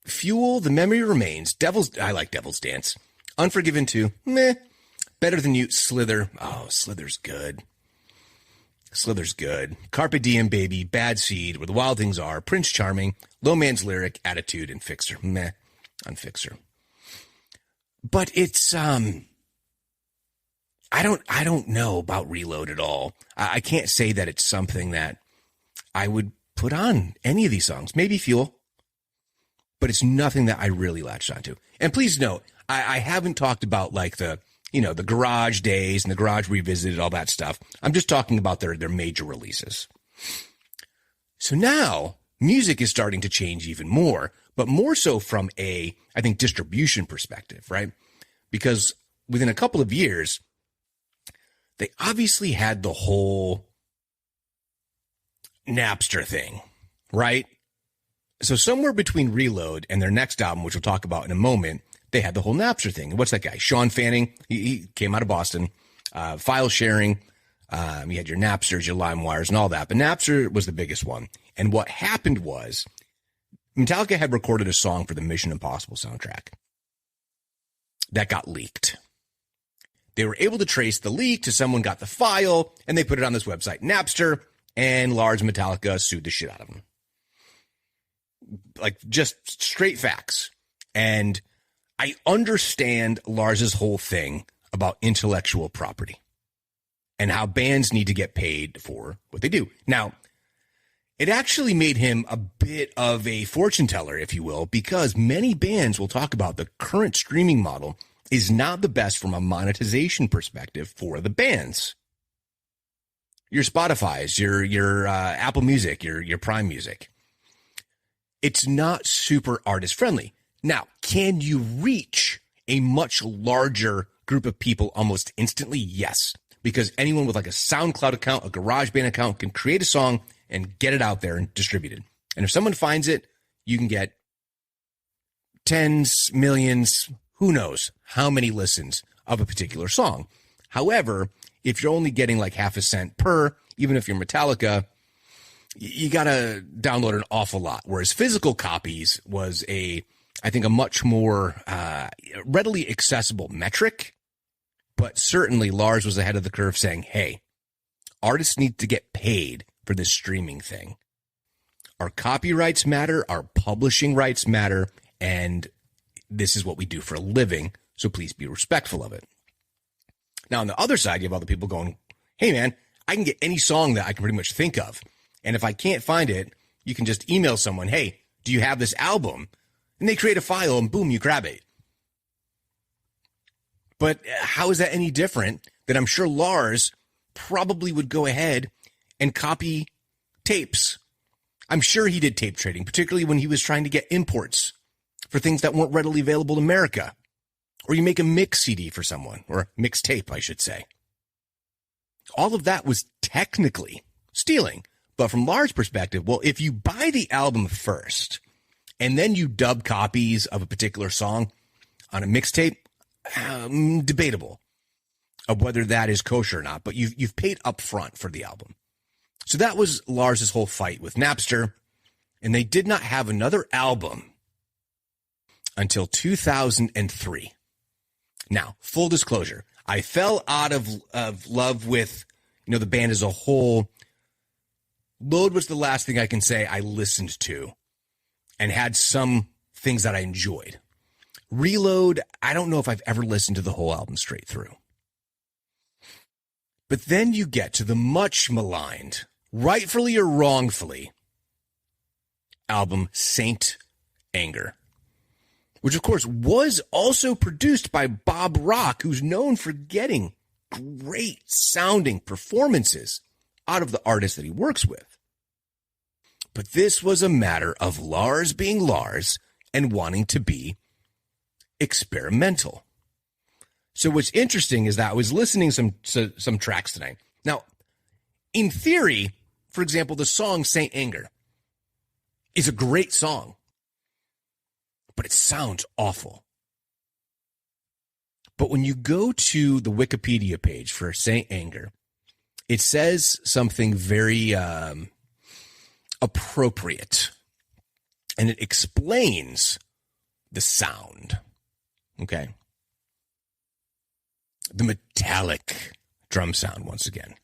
B: Fuel, The Memory Remains, I like Devil's Dance. Unforgiven 2, meh. Better Than You, Slither. Oh, Slither's good. Slither's good. Carpe Diem, Baby, Bad Seed, Where the Wild Things Are, Prince Charming, Low Man's Lyric, Attitude, and Fixer. Meh. On Fixer. But it's, I don't know about Reload at all. I can't say that it's something that I would put on any of these songs. Maybe Fuel, but it's nothing that I really latched onto. And please note, I haven't talked about like the Garage days and the Garage Revisited, all that stuff. I'm just talking about their major releases. So now music is starting to change even more, but more so from I think, distribution perspective, right? Because within a couple of years, they obviously had the whole Napster thing, right? So somewhere between Reload and their next album, which we'll talk about in a moment, they had the whole Napster thing. What's that guy? Sean Fanning. He came out of Boston. File sharing. You had your Napsters, your LimeWires, and all that. But Napster was the biggest one. And what happened was Metallica had recorded a song for the Mission Impossible soundtrack that got leaked. They were able to trace the leak to someone got the file, and they put it on this website, Napster, and Lars Metallica sued the shit out of them. Like, just straight facts. And I understand Lars's whole thing about intellectual property and how bands need to get paid for what they do. Now, it actually made him a bit of a fortune teller, if you will, because many bands will talk about the current streaming model is not the best from a monetization perspective for the bands. Your Spotify's, your Apple Music, your Prime Music. It's not super artist friendly. Now, can you reach a much larger group of people almost instantly? Yes, because anyone with like a SoundCloud account, a GarageBand account can create a song and get it out there and distribute it. And if someone finds it, you can get tens, millions, who knows how many listens of a particular song. However, if you're only getting like half a cent per, even if you're Metallica, you got to download an awful lot. Whereas physical copies was I think a much more readily accessible metric. But certainly Lars was ahead of the curve saying, hey, artists need to get paid for this streaming thing. Our copyrights matter, our publishing rights matter, and this is what we do for a living, so please be respectful of it. Now, on the other side, you have other people going, hey, man, I can get any song that I can pretty much think of. And if I can't find it, you can just email someone, hey, do you have this album? And they create a file and boom, you grab it. But how is that any different than I'm sure Lars probably would go ahead and copy tapes? I'm sure he did tape trading, particularly when he was trying to get imports for things that weren't readily available in America. Or you make a mix CD for someone, or mixtape, I should say. All of that was technically stealing. But from Lars' perspective, well, if you buy the album first and then you dub copies of a particular song on a mixtape, debatable of whether that is kosher or not, but you've paid up front for the album. So that was Lars' whole fight with Napster, and they did not have another album until 2003. Now, full disclosure, I fell out of love with, the band as a whole. Load was the last thing I can say I listened to and had some things that I enjoyed. Reload, I don't know if I've ever listened to the whole album straight through. But then you get to the much maligned, rightfully or wrongfully, album Saint Anger, which of course was also produced by Bob Rock, who's known for getting great sounding performances out of the artists that he works with. But this was a matter of Lars being Lars and wanting to be experimental. So what's interesting is that I was listening some tracks tonight. Now, in theory, for example, the song Saint Anger is a great song, but it sounds awful. But when you go to the Wikipedia page for Saint Anger, it says something very appropriate, and it explains the sound. Okay. The metallic drum sound once again.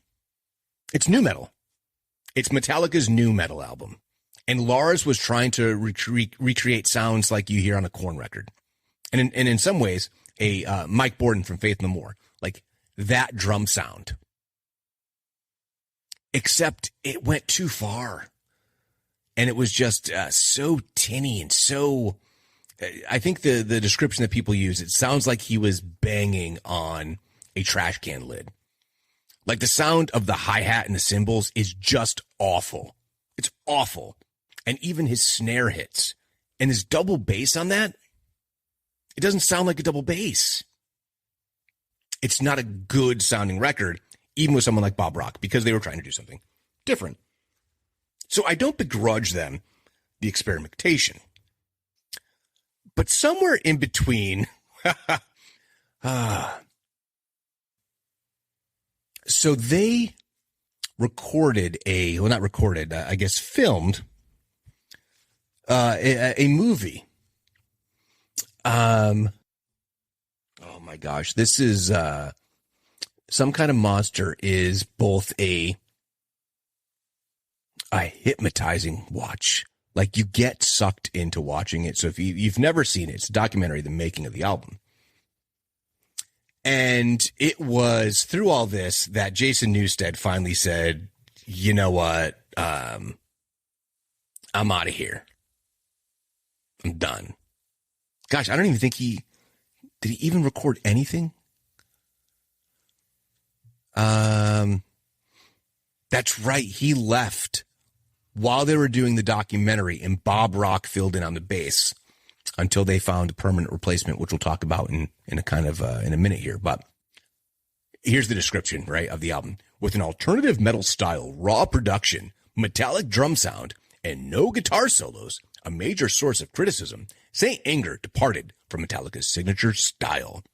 B: It's nu metal. It's Metallica's nu metal album. And Lars was trying to recreate sounds like you hear on a Korn record. And in some ways, a Mike Borden from Faith No More. Like, that drum sound. Except it went too far. And it was just so tinny and so... I think the description that people use, it sounds like he was banging on a trash can lid. Like the sound of the hi-hat and the cymbals is just awful. It's awful. And even his snare hits. And his double bass on that, it doesn't sound like a double bass. It's not a good sounding record, even with someone like Bob Rock, because they were trying to do something different. So I don't begrudge them the experimentation. But somewhere in between, so they recorded filmed a movie. Oh my gosh, this is Some Kind of Monster is both a hypnotizing watch. Like, you get sucked into watching it. So if you've never seen it, it's a documentary, The Making of the Album. And it was through all this that Jason Newsted finally said, you know what, I'm out of here. I'm done. Gosh, I don't even think did he even record anything? That's right. He left while they were doing the documentary, and Bob Rock filled in on the bass until they found a permanent replacement, which we'll talk about in a minute here. But here's the description, right, of the album. With an alternative metal style, raw production, metallic drum sound, and no guitar solos, a major source of criticism, St. Anger departed from Metallica's signature style.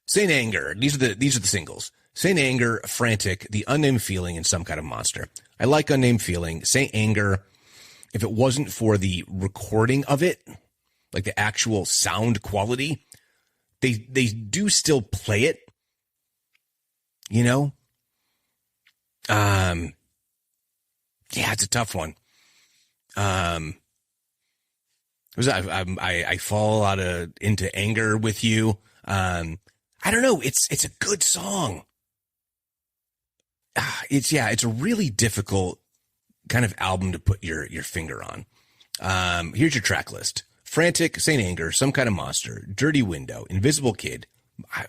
B: St. Anger, these are the singles. St. Anger, Frantic, The Unnamed Feeling, and Some Kind of Monster. I like Unnamed Feeling. St. Anger, if it wasn't for the recording of it, like the actual sound quality, they do still play it, you know? Yeah, it's a tough one. I fall into anger with you. I don't know. It's a good song. It's a really difficult kind of album to put your finger on. Here's your track list. Frantic, St. Anger, Some Kind of Monster, Dirty Window, Invisible Kid.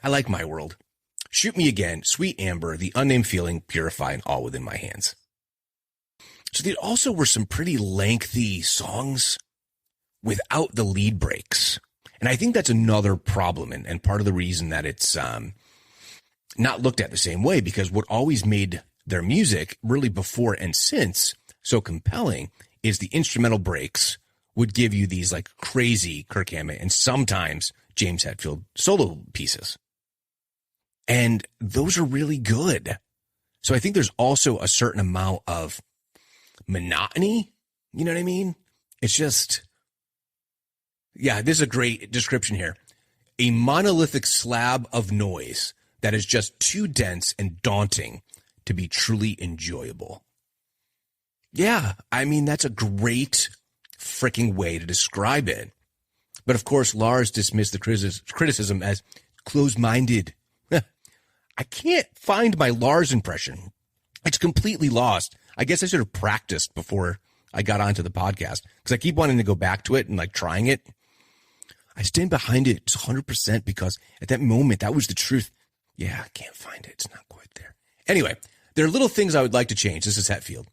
B: I like My World. Shoot Me Again, Sweet Amber, The Unnamed Feeling, Purify, and All Within My Hands. So there also were some pretty lengthy songs without the lead breaks. And I think that's another problem and part of the reason that it's not looked at the same way, because what always made their music really before and since so compelling is the instrumental breaks would give you these like crazy Kirk Hammett and sometimes James Hetfield solo pieces. And those are really good. So I think there's also a certain amount of monotony. You know what I mean? It's just, yeah, this is a great description here. A monolithic slab of noise that is just too dense and daunting to be truly enjoyable. Yeah, I mean, that's a great freaking way to describe it. But of course, Lars dismissed the criticism as closed-minded. I can't find my Lars impression. It's completely lost. I guess I should have practiced before I got onto the podcast, because I keep wanting to go back to it and like trying it. I stand behind it 100% because at that moment, that was the truth. Yeah, I can't find it. It's not quite there. Anyway, there are little things I would like to change. This is Hetfield.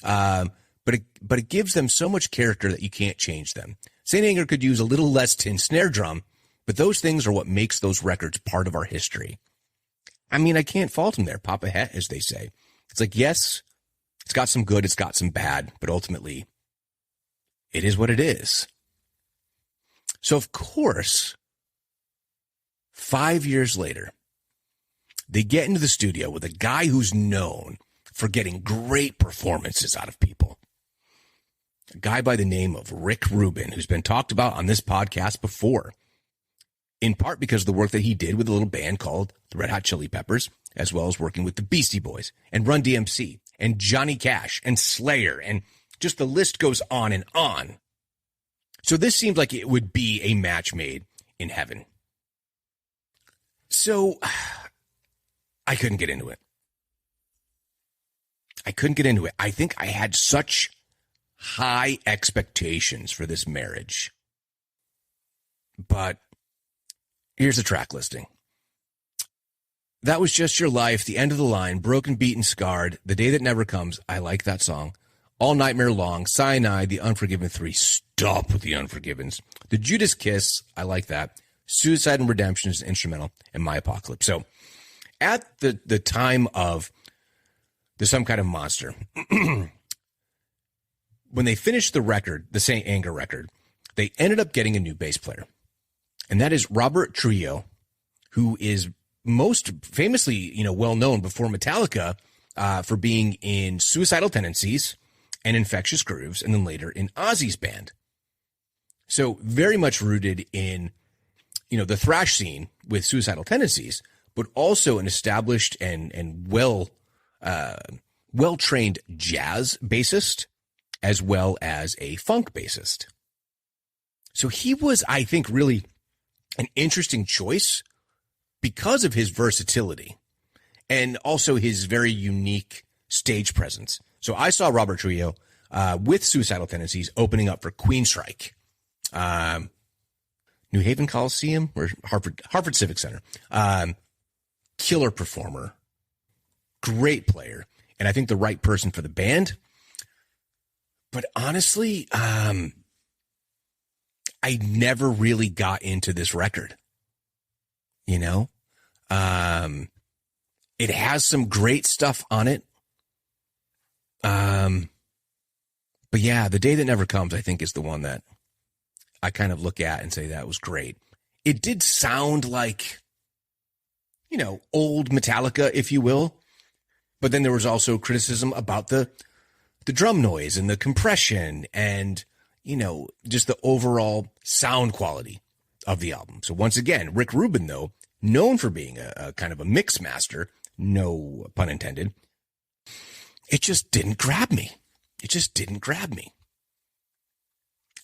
B: But it gives them so much character that you can't change them. St. Anger could use a little less tin snare drum, but those things are what makes those records part of our history. I mean, I can't fault him there. Papa Het, as they say. It's like, yes, it's got some good, it's got some bad, but ultimately, it is what it is. So, of course, 5 years later, they get into the studio with a guy who's known for getting great performances out of people. A guy by the name of Rick Rubin, who's been talked about on this podcast before, in part because of the work that he did with a little band called the Red Hot Chili Peppers, as well as working with the Beastie Boys and Run DMC and Johnny Cash and Slayer, and just the list goes on and on. So this seemed like it would be a match made in heaven. So I couldn't get into it. I think I had such high expectations for this marriage. But here's the track listing. That Was Just Your Life, The End of the Line, Broken, Beaten, Scarred, The Day That Never Comes. I like that song. All Nightmare Long, Cyanide, The Unforgiven 3. Stop with The Unforgivens. The Judas Kiss. I like that. Suicide and Redemption is instrumental. And My Apocalypse. So at the time of Some Kind of Monster, when they finished the record, the Saint Anger record, they ended up getting a new bass player. And that is Robert Trujillo, who is most famously, well known before Metallica for being in Suicidal Tendencies and Infectious Grooves, and then later in Ozzy's band. So very much rooted in, the thrash scene with Suicidal Tendencies, but also an established and well-trained jazz bassist, as well as a funk bassist. So he was, I think, really an interesting choice because of his versatility and also his very unique stage presence. So I saw Robert Trujillo with Suicidal Tendencies opening up for Queensryche, New Haven Coliseum or Hartford Civic Center. Killer performer, great player, and I think the right person for the band. But honestly, I never really got into this record. It has some great stuff on it. But yeah, The Day That Never Comes, I think, is the one that I kind of look at and say that was great. It did sound like, old Metallica, if you will. But then there was also criticism about the drum noise and the compression and, just the overall sound quality of the album. So once again, Rick Rubin, though, known for being a kind of a mix master, no pun intended, it just didn't grab me.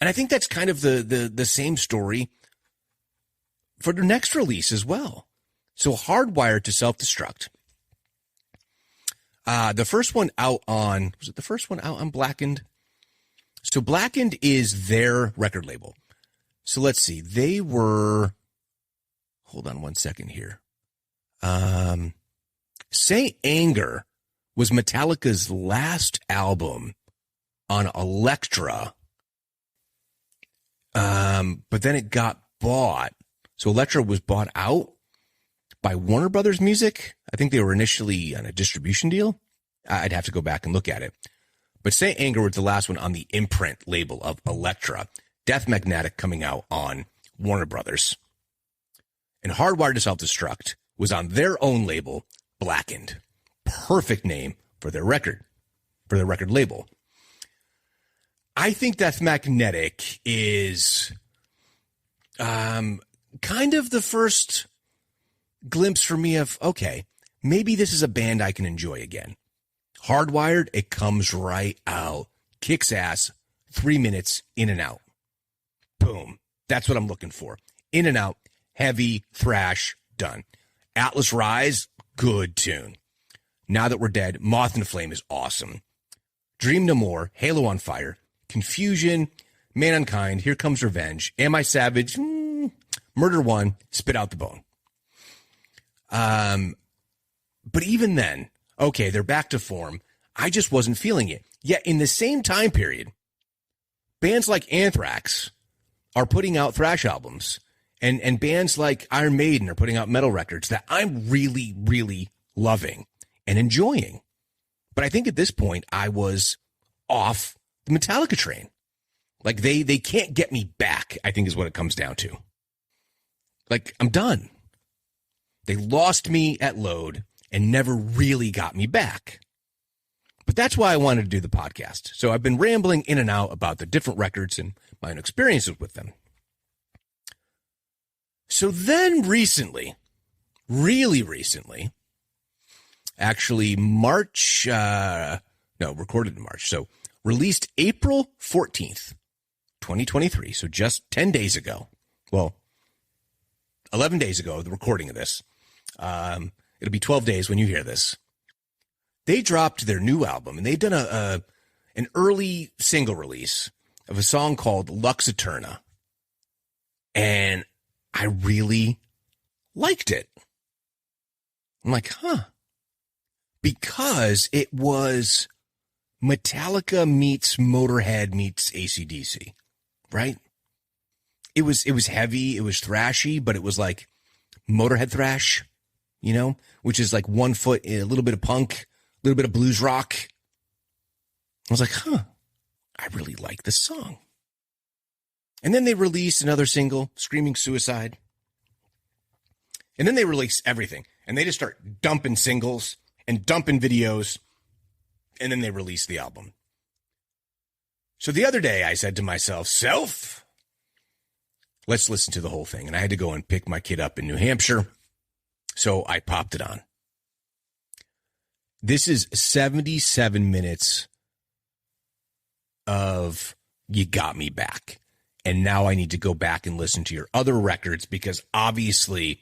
B: And I think that's kind of the same story for the next release as well. So Hardwired to Self-Destruct. The first one out on, was it the first one out on Blackened? So Blackened is their record label. So let's see. They were, hold on one second here. Saint Anger was Metallica's last album on Elektra. But then it got bought. So Elektra was bought out by Warner Brothers Music. I think they were initially on a distribution deal. I'd have to go back and look at it. But Saint Anger was the last one on the imprint label of Elektra. Death Magnetic coming out on Warner Brothers. And Hardwired to Self-Destruct was on their own label, Blackened. Perfect name for their record label. I think Death Magnetic is kind of the first glimpse for me of, okay, maybe this is a band I can enjoy again. Hardwired, it comes right out. Kicks ass, 3 minutes, in and out. Boom. That's what I'm looking for. In and out, heavy, thrash, done. Atlas Rise, good tune. Now That We're Dead, Moth and Flame is awesome. Dream No More, Halo on Fire, Confusion, Mankind, Here Comes Revenge, Am I Savage, Murder One, Spit Out the Bone. But even then, okay, they're back to form. I just wasn't feeling it. Yet in the same time period, bands like Anthrax are putting out thrash albums, and bands like Iron Maiden are putting out metal records that I'm really, really loving and enjoying. But I think at this point, I was off the Metallica train. Like, they can't get me back, I think is what it comes down to. Like, I'm done. They lost me at Load and never really got me back. But that's why I wanted to do the podcast. So I've been rambling in and out about the different records and my own experiences with them. So then recently, really recently, actually recorded in March. So released April 14th, 2023. So just 10 days ago. Well, 11 days ago, the recording of this. It'll be 12 days when you hear this. They dropped their new album, and they've done an early single release of a song called Lux Æterna. And I really liked it. I'm like, because it was Metallica meets Motorhead meets AC/DC, right? It was heavy, it was thrashy, but it was like Motorhead thrash, which is like 1 foot, a little bit of punk, a little bit of blues rock. I was like, I really like this song. And then they released another single, Screaming Suicide. And then they release everything. And they just start dumping singles and dumping videos. And then they release the album. So the other day I said to myself, let's listen to the whole thing. And I had to go and pick my kid up in New Hampshire. So I popped it on. This is 77 minutes of You Got Me Back. And now I need to go back and listen to your other records because obviously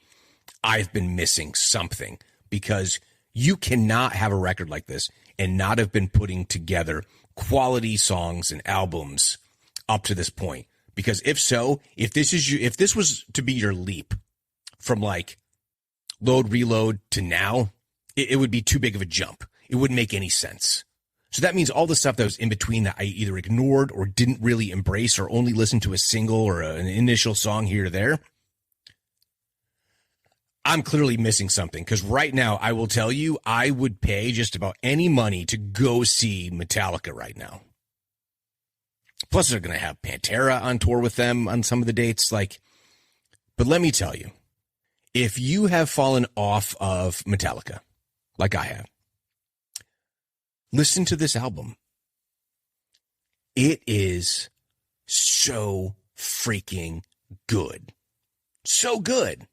B: I've been missing something, because you cannot have a record like this and not have been putting together quality songs and albums up to this point. Because if so, if this was to be your leap from like Load, Reload to now, it would be too big of a jump. It wouldn't make any sense. So that means all the stuff that was in between that I either ignored or didn't really embrace or only listened to a single or an initial song here or there, I'm clearly missing something. Because right now, I will tell you, I would pay just about any money to go see Metallica right now. Plus, they're going to have Pantera on tour with them on some of the dates. But let me tell you, if you have fallen off of Metallica, like I have, listen to this album. It is so freaking good. So good.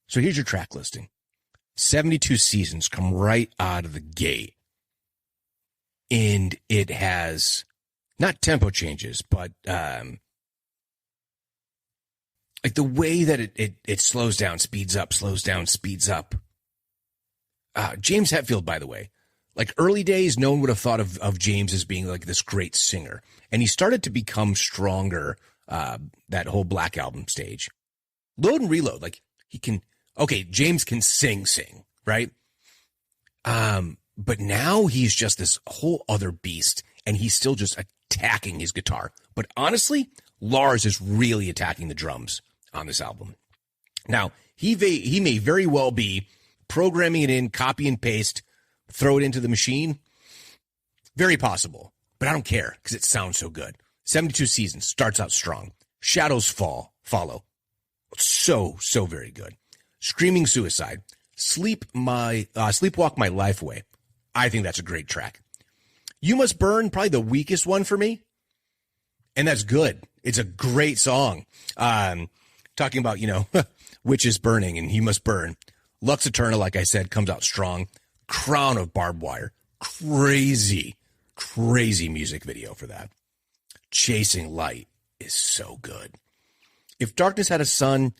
B: So here's your track listing. 72 Seasons come right out of the gate. And it has not tempo changes, but like the way that it slows down, speeds up, slows down, speeds up. James Hetfield, by the way, like early days, no one would have thought of James as being like this great singer. And he started to become stronger that whole Black Album stage. Load and Reload, like James can sing, right? But now he's just this whole other beast, and he's still just attacking his guitar. But honestly, Lars is really attacking the drums on this album. Now, he may very well be programming it in, copy and paste, throw it into the machine. Very possible, but I don't care because it sounds so good. 72 Seasons starts out strong. Shadows follow. So very good. Screaming Suicide. Sleepwalk My Life Away. I think that's a great track. You Must Burn, probably the weakest one for me. And that's good. It's a great song. Talking about, witches burning and he must burn. Lux Æterna, like I said, comes out strong. Crown of Barbed Wire. Crazy music video for that. Chasing Light is so good. If Darkness Had a Sun,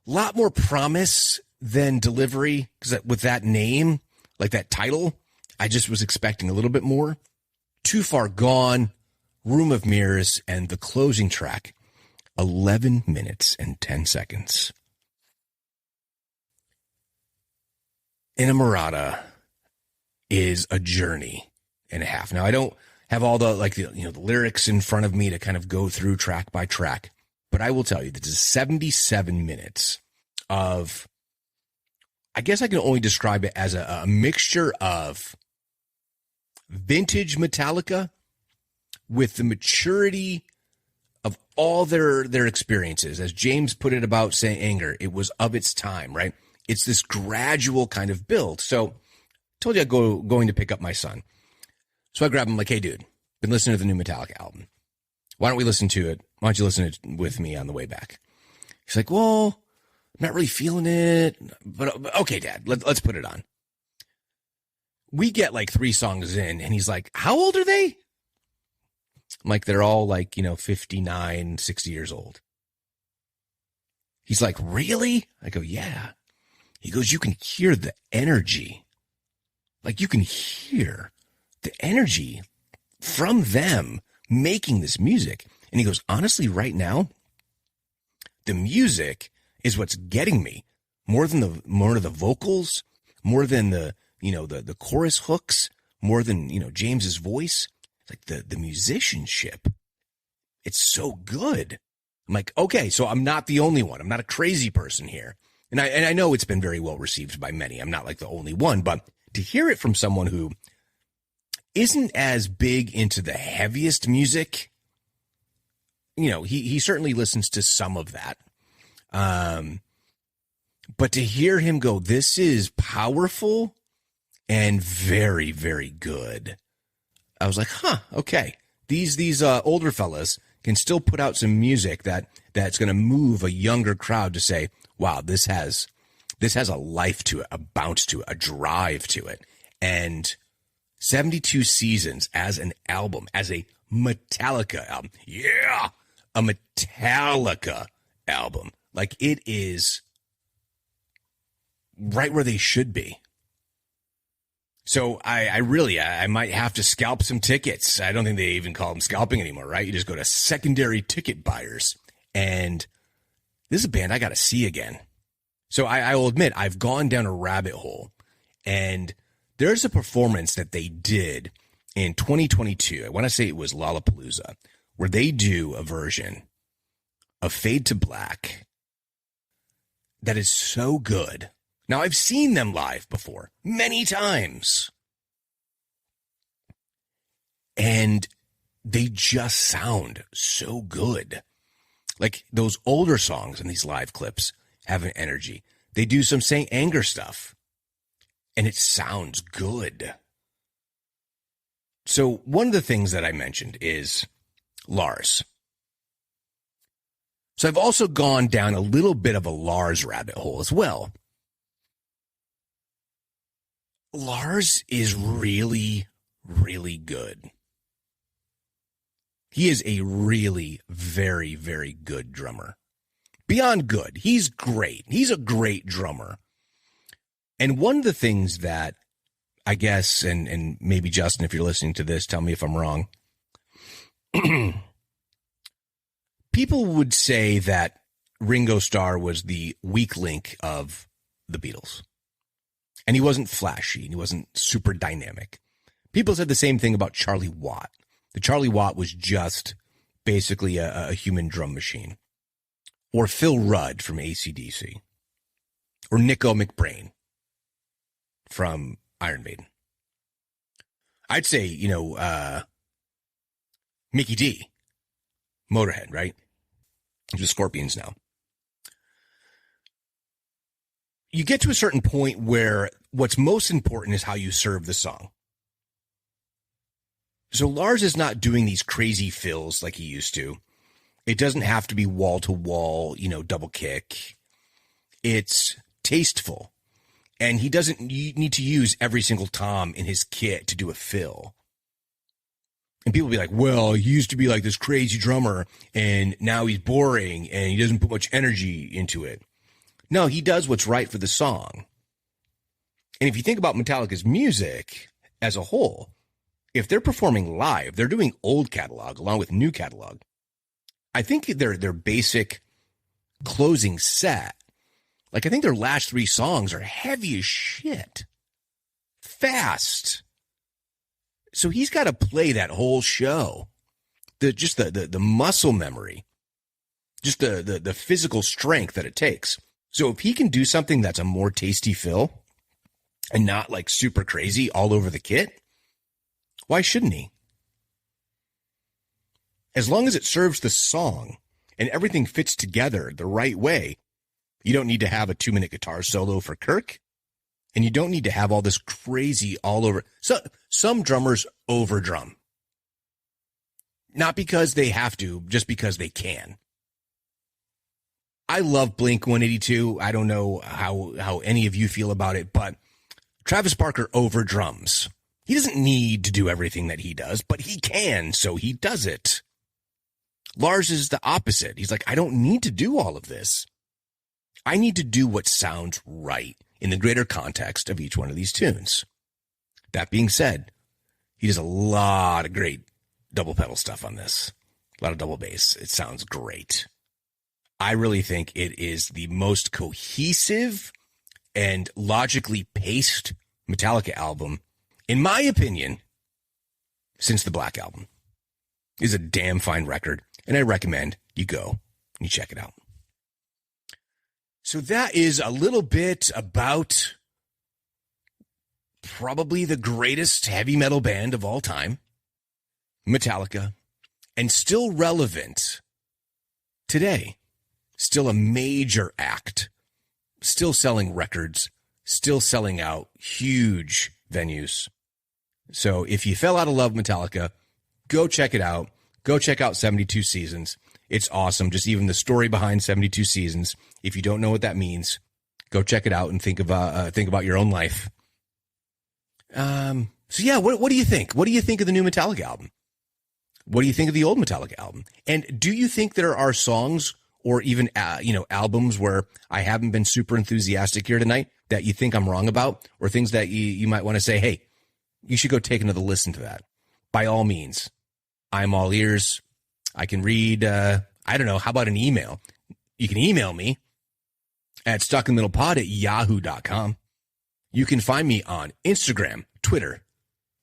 B: a lot more promise than delivery, because with that name, like that title, I just was expecting a little bit more. Too Far Gone, Room of Mirrors, and the closing track, 11 minutes and 10 seconds. Inamorata is a journey and a half. Now, I don't have all the lyrics in front of me to kind of go through track by track, but I will tell you this is 77 minutes of, I guess I can only describe it as a mixture of vintage Metallica with the maturity of all their experiences. As James put it about saying Anger, it was of its time, right? It's this gradual kind of build. So I told you I'm going to pick up my son. So I grabbed him like, hey, dude, been listening to the new Metallica album. Why don't we listen to it? Why don't you listen to it with me on the way back? He's like, well, I'm not really feeling it, but okay, Dad, let's put it on. We get like 3 songs in, and he's like, how old are they? I'm like, they're all like, 59, 60 years old. He's like, really? I go, yeah. He goes, you can hear the energy. Like you can hear the energy from them making this music. And he goes, honestly, right now, the music is what's getting me more than the vocals, more than the chorus hooks, more than, James's voice. Like the musicianship. It's so good. I'm like, okay, so I'm not the only one. I'm not a crazy person here. And I know it's been very well received by many. I'm not like the only one, but to hear it from someone who isn't as big into the heaviest music, he certainly listens to some of that. But to hear him go, this is powerful and very, very good. I was like, okay. These older fellas can still put out some music that's going to move a younger crowd to say, wow, this has a life to it, a bounce to it, a drive to it. And 72 Seasons as an album, as a Metallica album. Yeah, a Metallica album. Like it is right where they should be. So I might have to scalp some tickets. I don't think they even call them scalping anymore, right? You just go to secondary ticket buyers. And this is a band I got to see again. So I will admit, I've gone down a rabbit hole. And there's a performance that they did in 2022. I want to say it was Lollapalooza, where they do a version of Fade to Black that is so good. Now, I've seen them live before, many times. And they just sound so good. Like those older songs in these live clips have an energy. They do some Saint Anger stuff, and it sounds good. So one of the things that I mentioned is Lars. So I've also gone down a little bit of a Lars rabbit hole as well. Lars is really, really good. He is a really very, very good drummer. Beyond good. He's great. He's a great drummer. And one of the things that I guess, and maybe Justin, if you're listening to this, tell me if I'm wrong. People would say that Ringo Starr was the weak link of the Beatles. And he wasn't flashy, and he wasn't super dynamic. People said the same thing about Charlie Watt. The Charlie Watt was just basically a human drum machine. Or Phil Rudd from AC/DC. Or Nico McBrain from Iron Maiden. I'd say, Mickey D, Motorhead, right? The Scorpions now. You get to a certain point where what's most important is how you serve the song. So Lars is not doing these crazy fills like he used to. It doesn't have to be wall to wall, double kick. It's tasteful. And he doesn't need to use every single tom in his kit to do a fill. And people be like, well, he used to be like this crazy drummer and now he's boring and he doesn't put much energy into it. No, he does what's right for the song. And if you think about Metallica's music as a whole, if they're performing live, they're doing old catalog along with new catalog. I think their basic closing set, like I think their last 3 songs are heavy as shit. Fast. So he's got to play that whole show. The muscle memory, just the physical strength that it takes. So if he can do something that's a more tasty fill and not like super crazy all over the kit, why shouldn't he? As long as it serves the song and everything fits together the right way, you don't need to have a 2-minute guitar solo for Kirk, and you don't need to have all this crazy all over. So some drummers over drum. Not because they have to, just because they can. I love Blink-182. I don't know how any of you feel about it, but Travis Barker over drums. He doesn't need to do everything that he does, but he can, so he does it. Lars is the opposite. He's like, I don't need to do all of this. I need to do what sounds right in the greater context of each one of these tunes. That being said, he does a lot of great double pedal stuff on this. A lot of double bass. It sounds great. I really think it is the most cohesive and logically paced Metallica album, in my opinion, since the Black Album. It's a damn fine record, and I recommend you go and you check it out. So that is a little bit about probably the greatest heavy metal band of all time, Metallica, and still relevant today. Still a major act, still selling records, still selling out huge venues. So if you fell out of love with Metallica, go check it out. Go check out 72 Seasons. It's awesome. Just even the story behind 72 Seasons. If you don't know what that means, go check it out and think about your own life. So yeah, what do you think? What do you think of the new Metallica album? What do you think of the old Metallica album? And do you think there are songs or even, albums where I haven't been super enthusiastic here tonight that you think I'm wrong about, or things that you might want to say, hey, you should go take another listen to that? By all means, I'm all ears. I can read, how about an email? You can email me at stuckinthemiddlepod@yahoo.com. You can find me on Instagram, Twitter,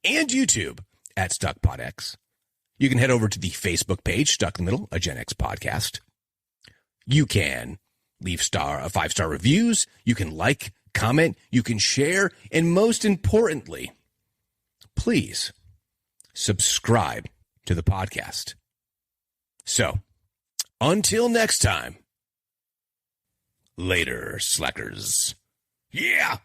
B: and YouTube at StuckPodX. You can head over to the Facebook page, Stuck in the Middle, a Gen X podcast. You can leave 5-star reviews. You can like, comment, you can share, and most importantly, please subscribe to the podcast. So, until next time, later, slackers. Yeah.